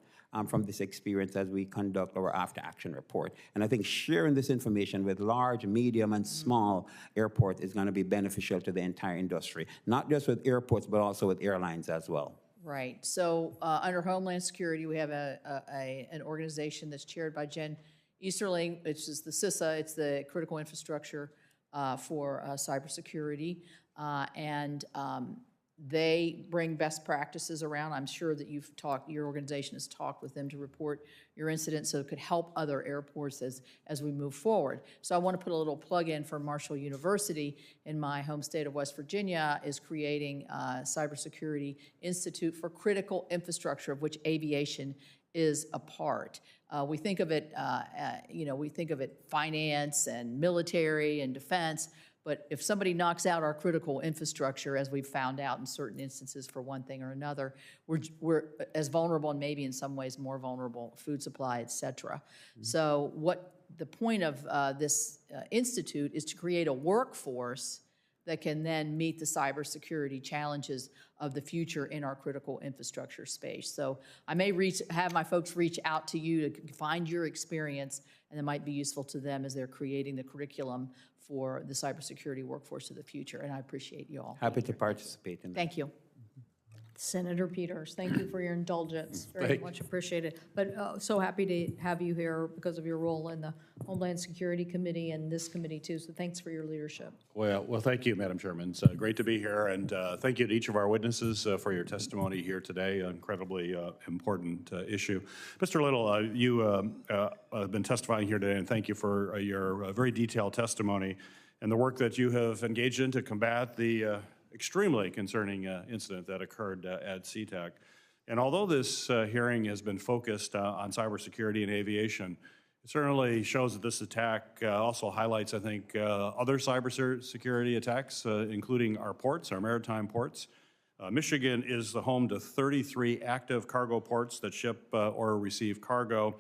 from this experience as we conduct our after-action report. And I think sharing this information with large, medium, and small airports is going to be beneficial to the entire industry, not just with airports, but also with airlines as well. Right. So under Homeland Security, we have an organization that's chaired by Jen Easterling, which is the CISA. It's the Critical Infrastructure for Cybersecurity. And they bring best practices around. I'm sure that your organization has talked with them to report your incident, so it could help other airports as we move forward. So I want to put a little plug in for Marshall University in my home state of West Virginia is creating a Cybersecurity Institute for Critical Infrastructure, of which aviation is a part. We think of it, finance and military and defense, but if somebody knocks out our critical infrastructure, as we've found out in certain instances for one thing or another, we're as vulnerable and maybe in some ways more vulnerable, food supply, et cetera. So what the point of this institute is to create a workforce that can then meet the cybersecurity challenges of the future in our critical infrastructure space. So I may have my folks reach out to you to find your experience, and it might be useful to them as they're creating the curriculum for the cybersecurity workforce of the future, and I appreciate you all. Happy to participate in that. Thank you. Senator Peters, thank you for your indulgence. Very much appreciated. But so happy to have you here because of your role in the Homeland Security Committee and this committee too. So thanks for your leadership. Well, thank you, Madam Chairman. It's great to be here, and thank you to each of our witnesses for your testimony here today. Incredibly important issue. Mr. Little, you have been testifying here today, and thank you for your very detailed testimony and the work that you have engaged in to combat the extremely concerning incident that occurred at Sea-Tac. And although this hearing has been focused on cybersecurity and aviation, it certainly shows that this attack also highlights, I think, other cybersecurity attacks, including our ports, our maritime ports. Michigan is the home to 33 active cargo ports that ship or receive cargo.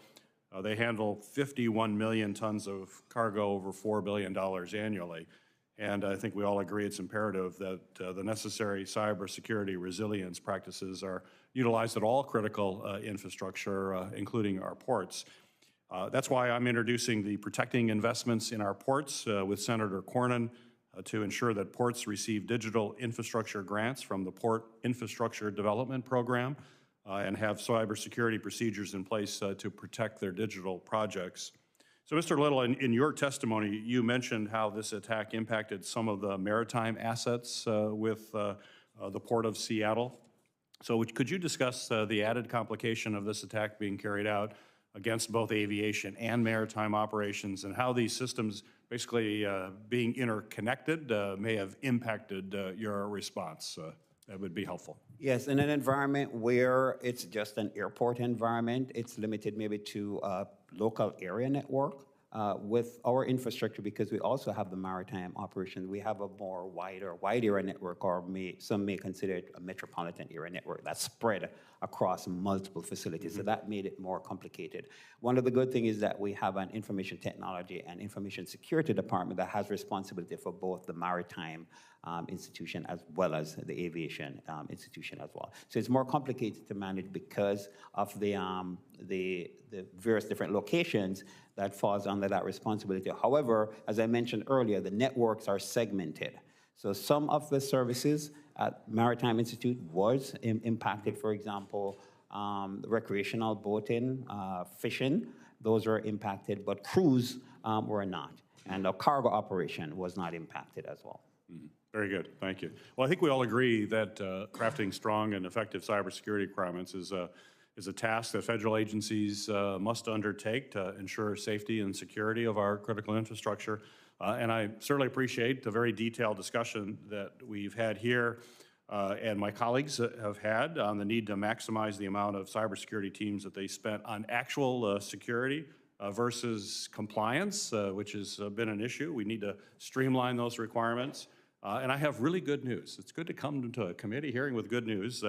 They handle 51 million tons of cargo, over $4 billion annually. And I think we all agree it's imperative that the necessary cybersecurity resilience practices are utilized at all critical infrastructure, including our ports. That's why I'm introducing the Protecting Investments in Our Ports with Senator Cornyn to ensure that ports receive digital infrastructure grants from the Port Infrastructure Development Program and have cybersecurity procedures in place to protect their digital projects. So, Mr. Little, in your testimony, you mentioned how this attack impacted some of the maritime assets with the Port of Seattle. So could you discuss the added complication of this attack being carried out against both aviation and maritime operations, and how these systems basically being interconnected may have impacted your response? That would be helpful. Yes, in an environment where it's just an airport environment, it's limited maybe to a local area network. With our infrastructure, because we also have the maritime operation, we have a more wide area network, or some may consider it a metropolitan area network that's spread across multiple facilities. So that made it more complicated. One of the good things is that we have an information technology and information security department that has responsibility for both the maritime institution as well as the aviation institution as well. So it's more complicated to manage because of the various different locations that falls under that responsibility. However, as I mentioned earlier, the networks are segmented. So some of the services at Maritime Institute was impacted. For example, recreational boating, fishing, those were impacted, but cruise were not. And the cargo operation was not impacted as well. Mm-hmm. Very good, thank you. Well, I think we all agree that crafting strong and effective cybersecurity requirements is a task that federal agencies must undertake to ensure safety and security of our critical infrastructure. And I certainly appreciate the very detailed discussion that we've had here and my colleagues have had on the need to maximize the amount of cybersecurity teams that they spent on actual security versus compliance, which has been an issue. We need to streamline those requirements. And I have really good news. It's good to come to a committee hearing with good news.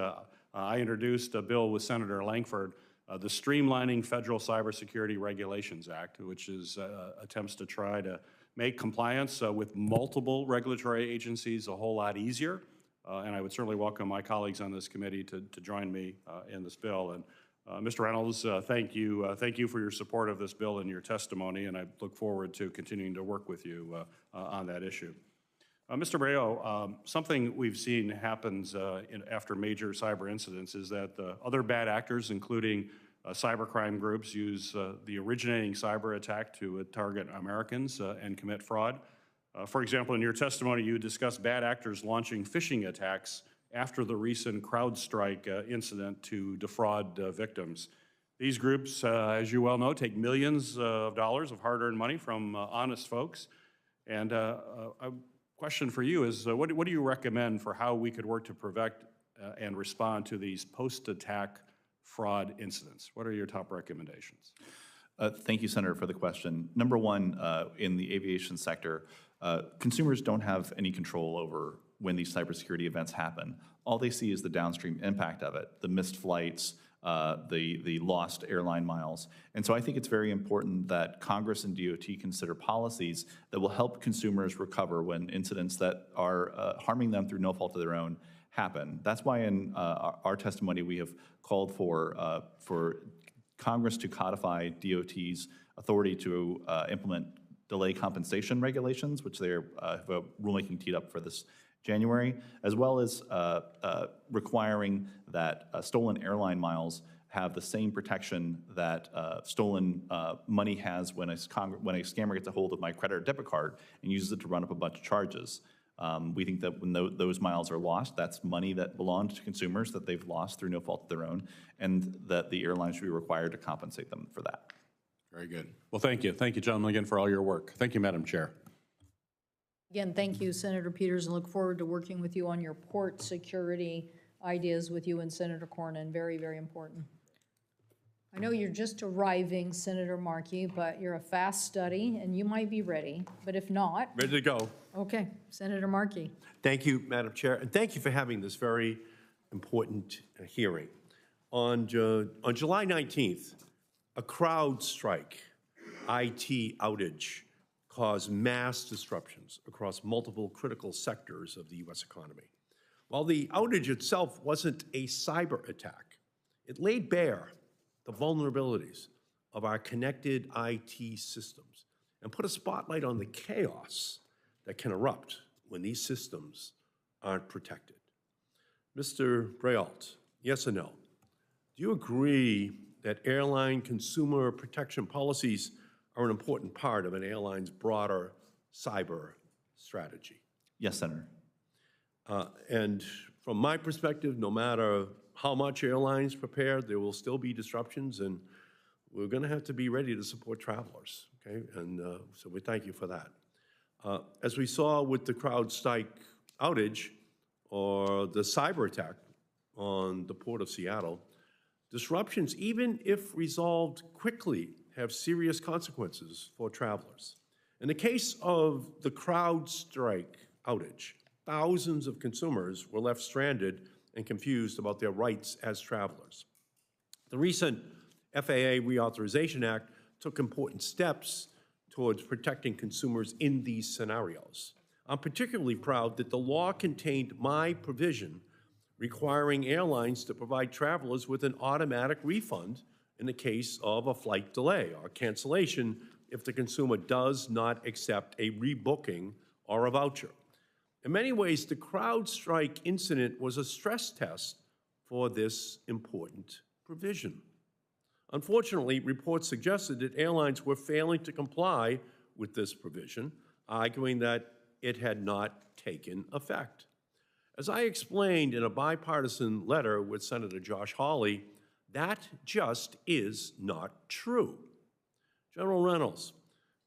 I introduced a bill with Senator Langford, the Streamlining Federal Cybersecurity Regulations Act, which is attempts to try to make compliance with multiple regulatory agencies a whole lot easier. And I would certainly welcome my colleagues on this committee to join me in this bill. And Mr. Reynolds, thank you. Thank you for your support of this bill and your testimony, and I look forward to continuing to work with you on that issue. Mr. Brayo, something we've seen happens after major cyber incidents is that other bad actors, including cybercrime groups, use the originating cyber attack to target Americans and commit fraud. For example, in your testimony, you discussed bad actors launching phishing attacks after the recent CrowdStrike incident to defraud victims. These groups, as you well know, take millions of dollars of hard-earned money from honest folks. And question for you is, what do you recommend for how we could work to prevent and respond to these post-attack fraud incidents? What are your top recommendations? Thank you, Senator, for the question. Number one, in the aviation sector, consumers don't have any control over when these cybersecurity events happen. All they see is the downstream impact of it, the missed flights, the lost airline miles. And so I think it's very important that Congress and DOT consider policies that will help consumers recover when incidents that are harming them through no fault of their own happen. That's why in our testimony we have called for Congress to codify DOT's authority to implement delay compensation regulations, which they have a rulemaking teed up for this January, as well as requiring that stolen airline miles have the same protection that stolen money has when a scammer gets a hold of my credit or debit card and uses it to run up a bunch of charges. We think that when those miles are lost, that's money that belonged to consumers that they've lost through no fault of their own, and that the airline should be required to compensate them for that. Very good. Well, thank you. Thank you, gentlemen, again, for all your work. Thank you, Madam Chair. Again, thank you, Senator Peters, and look forward to working with you on your port security ideas with you and Senator Cornyn. Very, very important. I know you're just arriving, Senator Markey, but you're a fast study, and you might be ready. But if not... Ready to go. Okay. Senator Markey. Thank you, Madam Chair, and thank you for having this very important hearing. On July 19th, a CrowdStrike IT outage caused mass disruptions across multiple critical sectors of the U.S. economy. While the outage itself wasn't a cyber attack, it laid bare the vulnerabilities of our connected IT systems and put a spotlight on the chaos that can erupt when these systems aren't protected. Mr. Brault, yes or no? Do you agree that airline consumer protection policies are an important part of an airline's broader cyber strategy? Yes, Senator. And from my perspective, no matter how much airlines prepare, there will still be disruptions, and we're going to have to be ready to support travelers, okay? And so we thank you for that. As we saw with the CrowdStrike outage or the cyber attack on the Port of Seattle, disruptions, even if resolved quickly, have serious consequences for travelers. In the case of the CrowdStrike outage, thousands of consumers were left stranded and confused about their rights as travelers. The recent FAA Reauthorization Act took important steps towards protecting consumers in these scenarios. I'm particularly proud that the law contained my provision requiring airlines to provide travelers with an automatic refund in the case of a flight delay or cancellation if the consumer does not accept a rebooking or a voucher. In many ways, the CrowdStrike incident was a stress test for this important provision. Unfortunately, reports suggested that airlines were failing to comply with this provision, arguing that it had not taken effect. As I explained in a bipartisan letter with Senator Josh Hawley, that just is not true. General Reynolds,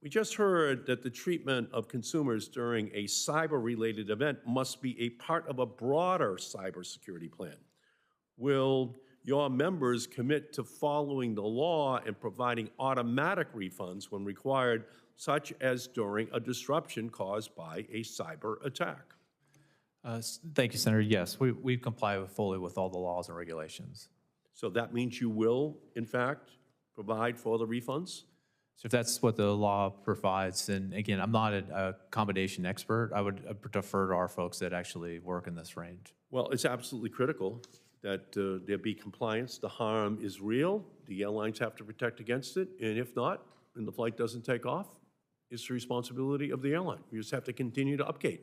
we just heard that the treatment of consumers during a cyber-related event must be a part of a broader cybersecurity plan. Will your members commit to following the law and providing automatic refunds when required, such as during a disruption caused by a cyber attack? Thank you, Senator. Yes, we comply fully with all the laws and regulations. So that means you will, in fact, provide for the refunds? So if that's what the law provides, and again, I'm not a accommodation expert. I would defer to our folks that actually work in this range. Well, it's absolutely critical that there be compliance. The harm is real. The airlines have to protect against it. And if not, and the flight doesn't take off, it's the responsibility of the airline. You just have to continue to update.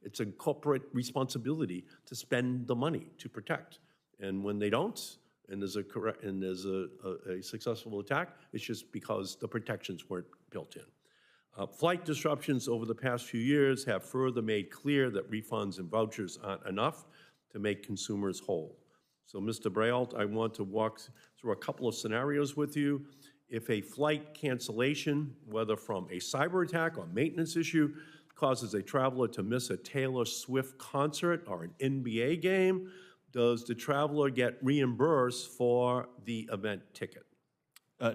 It's a corporate responsibility to spend the money to protect. And when they don't, and there's a successful attack, it's just because the protections weren't built in. Flight disruptions over the past few years have further made clear that refunds and vouchers aren't enough to make consumers whole. So, Mr. Brault, I want to walk through a couple of scenarios with you. If a flight cancellation, whether from a cyber attack or maintenance issue, causes a traveler to miss a Taylor Swift concert or an NBA game, does the traveler get reimbursed for the event ticket?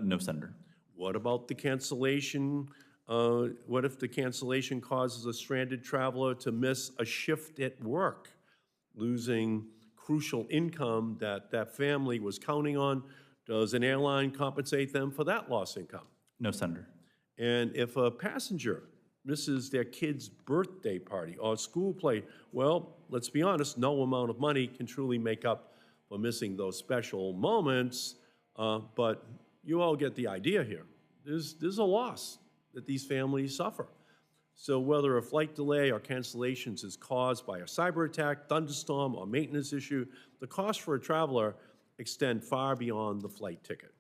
No, Senator. What about the cancellation? What if the cancellation causes a stranded traveler to miss a shift at work, losing crucial income that that family was counting on? Does an airline compensate them for that lost income? No, Senator. And if a passenger misses their kid's birthday party or school play, well, let's be honest, no amount of money can truly make up for missing those special moments, but you all get the idea here. There's a loss that these families suffer. So whether a flight delay or cancellations is caused by a cyber attack, thunderstorm, or maintenance issue, the cost for a traveler extend far beyond the flight ticket.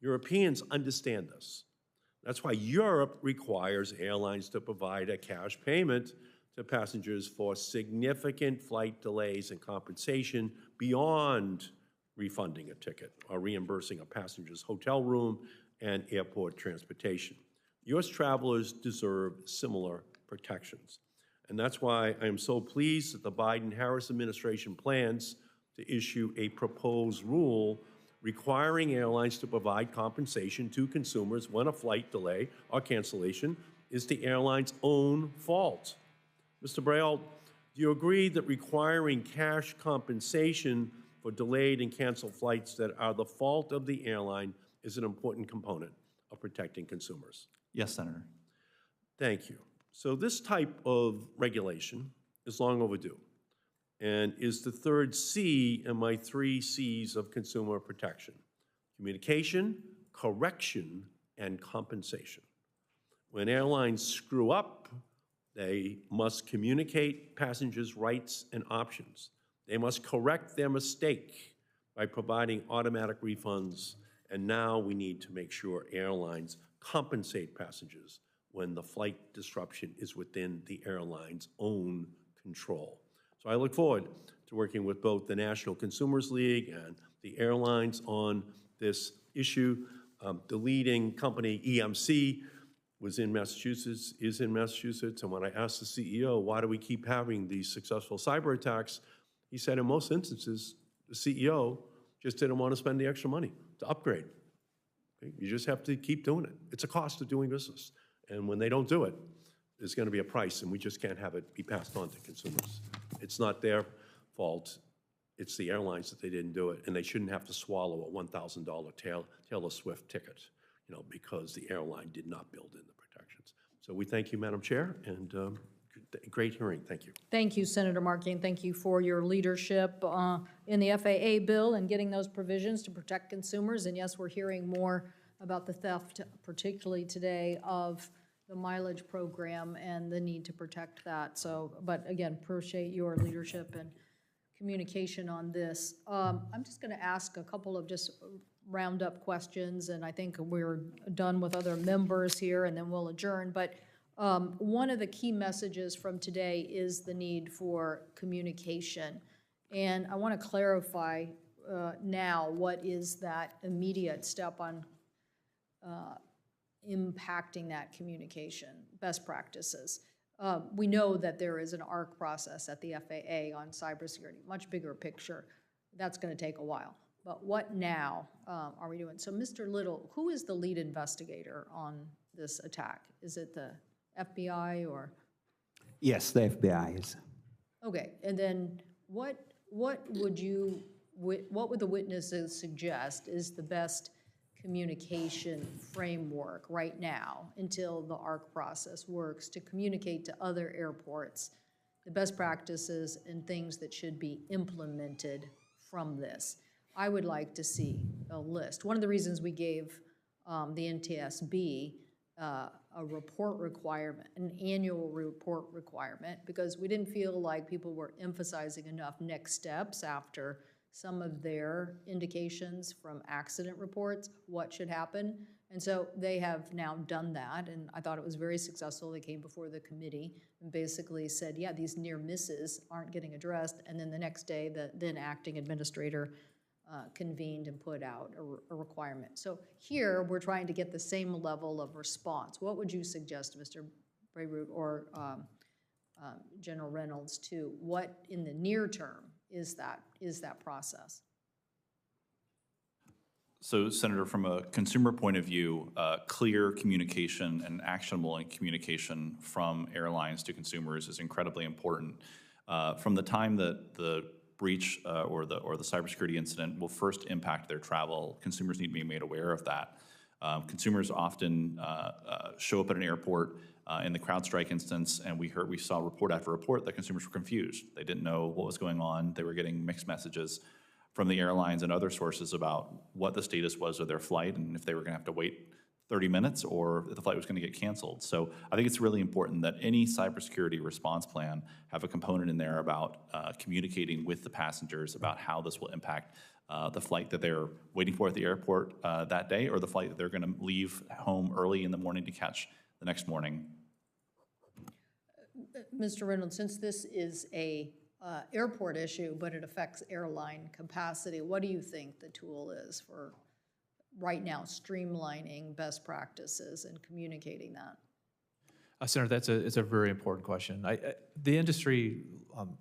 Europeans understand this. That's why Europe requires airlines to provide a cash payment to passengers for significant flight delays and compensation beyond refunding a ticket or reimbursing a passenger's hotel room and airport transportation. U.S. travelers deserve similar protections. And that's why I am so pleased that the Biden-Harris administration plans to issue a proposed rule requiring airlines to provide compensation to consumers when a flight delay or cancellation is the airline's own fault. Mr. Brault, do you agree that requiring cash compensation for delayed and canceled flights that are the fault of the airline is an important component of protecting consumers? Yes, Senator. Thank you. So this type of regulation is long overdue and is the third C in my 3 C's of consumer protection: communication, correction, and compensation. When airlines screw up, they must communicate passengers' rights and options. They must correct their mistake by providing automatic refunds, and now we need to make sure airlines compensate passengers when the flight disruption is within the airline's own control. So I look forward to working with both the National Consumers League and the airlines on this issue. The leading company, EMC, was in Massachusetts, is in Massachusetts, and when I asked the CEO, why do we keep having these successful cyber attacks, he said in most instances, the CEO just didn't want to spend the extra money to upgrade. Okay? You just have to keep doing it. It's a cost of doing business. And when they don't do it, there's going to be a price, and we just can't have it be passed on to consumers. It's not their fault. It's the airlines that they didn't do it, and they shouldn't have to swallow a $1,000 Taylor Swift ticket, because the airline did not build in the protections. So we thank you, Madam Chair, and great hearing. Thank you. Thank you, Senator Markey, and thank you for your leadership in the FAA bill and getting those provisions to protect consumers. And yes, we're hearing more about the theft, particularly today, of the mileage program and the need to protect that. So, but again, appreciate your leadership and communication on this. I'm just going to ask a couple of just roundup questions, and I think we're done with other members here, and then we'll adjourn. But one of the key messages from today is the need for communication. And I want to clarify now what is that immediate step on impacting that communication, best practices. We know that there is an ARC process at the FAA on cybersecurity, much bigger picture. That's going to take a while. But what now are we doing? So, Mr. Little, who is the lead investigator on this attack? Is it the FBI or? Yes, the FBI is. Okay, and then what would the witnesses suggest is the best communication framework right now until the ARC process works to communicate to other airports the best practices and things that should be implemented from this? I would like to see a list. One of the reasons we gave the NTSB a report requirement, an annual report requirement, because we didn't feel like people were emphasizing enough next steps after some of their indications from accident reports, what should happen. And so they have now done that, and I thought it was very successful. They came before the committee and basically said, yeah, these near misses aren't getting addressed, and then the next day, the then acting administrator convened and put out a requirement. So here, we're trying to get the same level of response. What would you suggest, Mr. Brayroot or General Reynolds, to what in the near term is that process? So, Senator, from a consumer point of view, clear communication and actionable communication from airlines to consumers is incredibly important. From the time that the breach or the cybersecurity incident will first impact their travel, consumers need to be made aware of that. Consumers often show up at an airport in the CrowdStrike instance, and we saw report after report that consumers were confused. They didn't know what was going on. They were getting mixed messages from the airlines and other sources about what the status was of their flight and if they were going to have to wait 30 minutes or if the flight was going to get canceled. So I think it's really important that any cybersecurity response plan have a component in there about communicating with the passengers about how this will impact the flight that they're waiting for at the airport that day, or the flight that they're going to leave home early in the morning to catch the next morning. Mr. Reynolds, since this is a airport issue, but it affects airline capacity, what do you think the tool is for right now streamlining best practices and communicating that? Senator, it's a very important question. The industry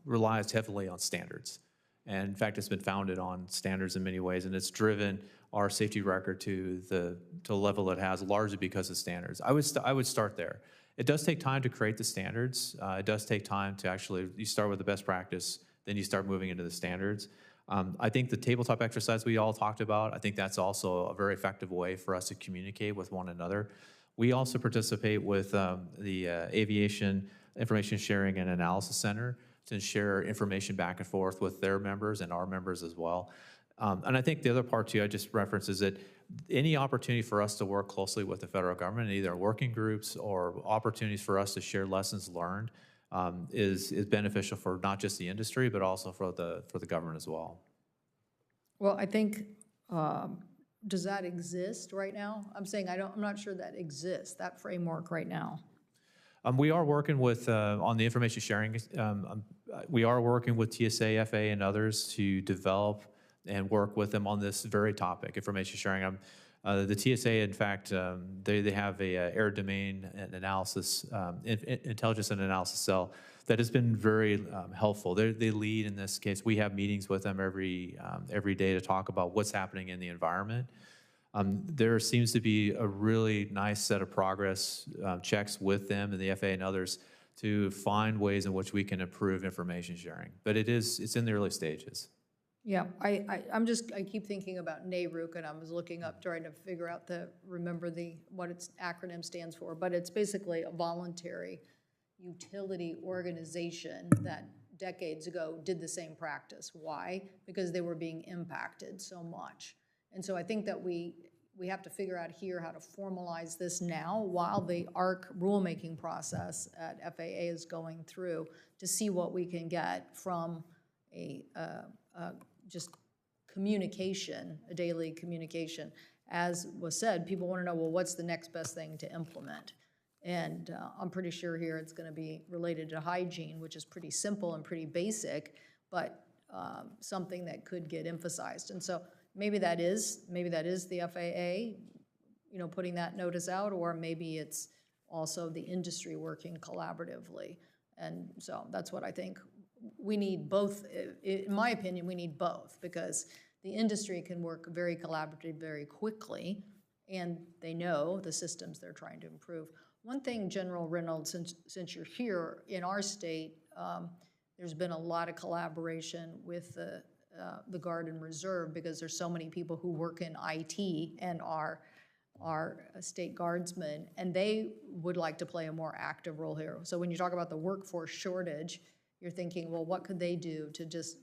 relies heavily on standards. And in fact, it's been founded on standards in many ways, and it's driven our safety record to the level it has largely because of standards. I would start there. It does take time to create the standards. It does take time to actually, you start with the best practice, then you start moving into the standards. I think the tabletop exercise we all talked about, I think that's also a very effective way for us to communicate with one another. We also participate with the Aviation Information Sharing and Analysis Center to share information back and forth with their members and our members as well. And I think the other part too, I just referenced, is that any opportunity for us to work closely with the federal government, either working groups or opportunities for us to share lessons learned, is beneficial for not just the industry, but also for the government as well. Well, I think, does that exist right now? I'm saying I'm not sure that exists, that framework right now. We are working with, on the information sharing, we are working with TSA, FAA, and others to develop and work with them on this very topic, information sharing. The TSA, in fact, they have a air domain and analysis, intelligence and analysis cell that has been very helpful. They lead in this case. We have meetings with them every day to talk about what's happening in the environment. There seems to be a really nice set of progress checks with them and the FAA and others to find ways in which we can improve information sharing. But it's in the early stages. Yeah, I keep thinking about NARUC, and I was looking up trying to figure out what its acronym stands for, but it's basically a voluntary utility organization that decades ago did the same practice. Why? Because they were being impacted so much. And so I think that we have to figure out here how to formalize this now while the ARC rulemaking process at FAA is going through to see what we can get from just communication, a daily communication. As was said, people want to know, well, what's the next best thing to implement? And I'm pretty sure here it's going to be related to hygiene, which is pretty simple and pretty basic, but something that could get emphasized. And so maybe that is the FAA, putting that notice out, or maybe it's also the industry working collaboratively. And so that's what I think. We need both. In my opinion, we need both, because the industry can work very collaboratively very quickly, and they know the systems they're trying to improve. One thing, General Reynolds, since you're here in our state, there's been a lot of collaboration with the Guard and Reserve, because there's so many people who work in IT and are state guardsmen, and they would like to play a more active role here. So when you talk about the workforce shortage, you're thinking, well, what could they do to just,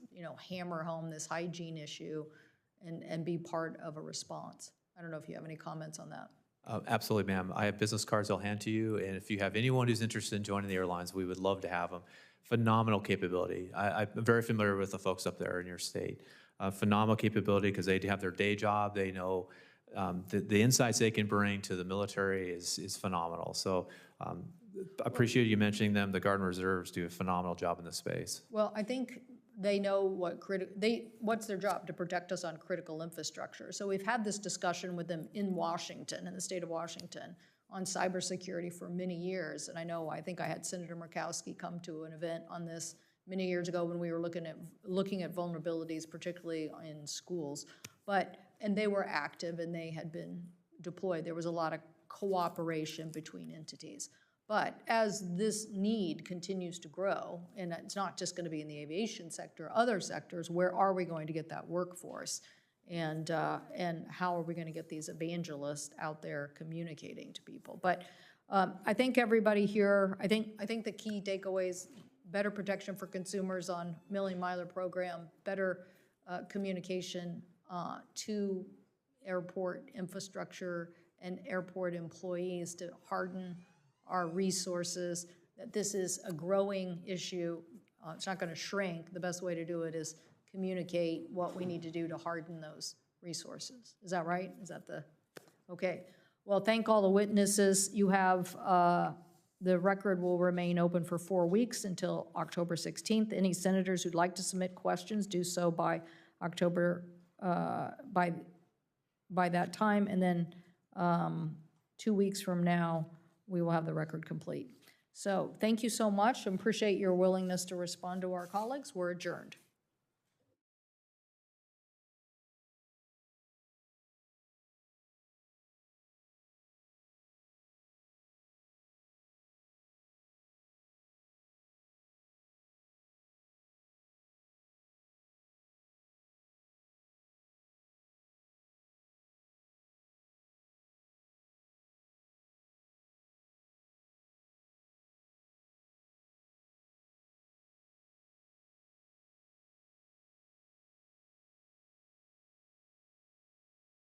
hammer home this hygiene issue and be part of a response? I don't know if you have any comments on that. Absolutely, ma'am. I have business cards I'll hand to you, and if you have anyone who's interested in joining the airlines, we would love to have them. Phenomenal capability. I'm very familiar with the folks up there in your state. Phenomenal capability, because they have their day job. They know the insights they can bring to the military is phenomenal. So I appreciate you mentioning them. The Guard and Reserves do a phenomenal job in this space. Well, I think they know what's their job, to protect us on critical infrastructure. So we've had this discussion with them in Washington, in the state of Washington, on cybersecurity for many years. And I think I had Senator Murkowski come to an event on this many years ago when we were looking at vulnerabilities, particularly in schools. And they were active and they had been deployed. There was a lot of cooperation between entities. But as this need continues to grow, and it's not just going to be in the aviation sector, other sectors, where are we going to get that workforce? And how are we going to get these evangelists out there communicating to people? But I think everybody here, I think the key takeaways: better protection for consumers on million-miler program, better communication to airport infrastructure and airport employees to harden our resources, that this is a growing issue. It's not going to shrink. The best way to do it is communicate what we need to do to harden those resources. Is that right? Okay. Well, thank all the witnesses. You have, the record will remain open for 4 weeks until October 16th. Any senators who'd like to submit questions, do so by October, by that time. And then 2 weeks from now, we will have the record complete. So thank you so much, and appreciate your willingness to respond to our colleagues. We're adjourned.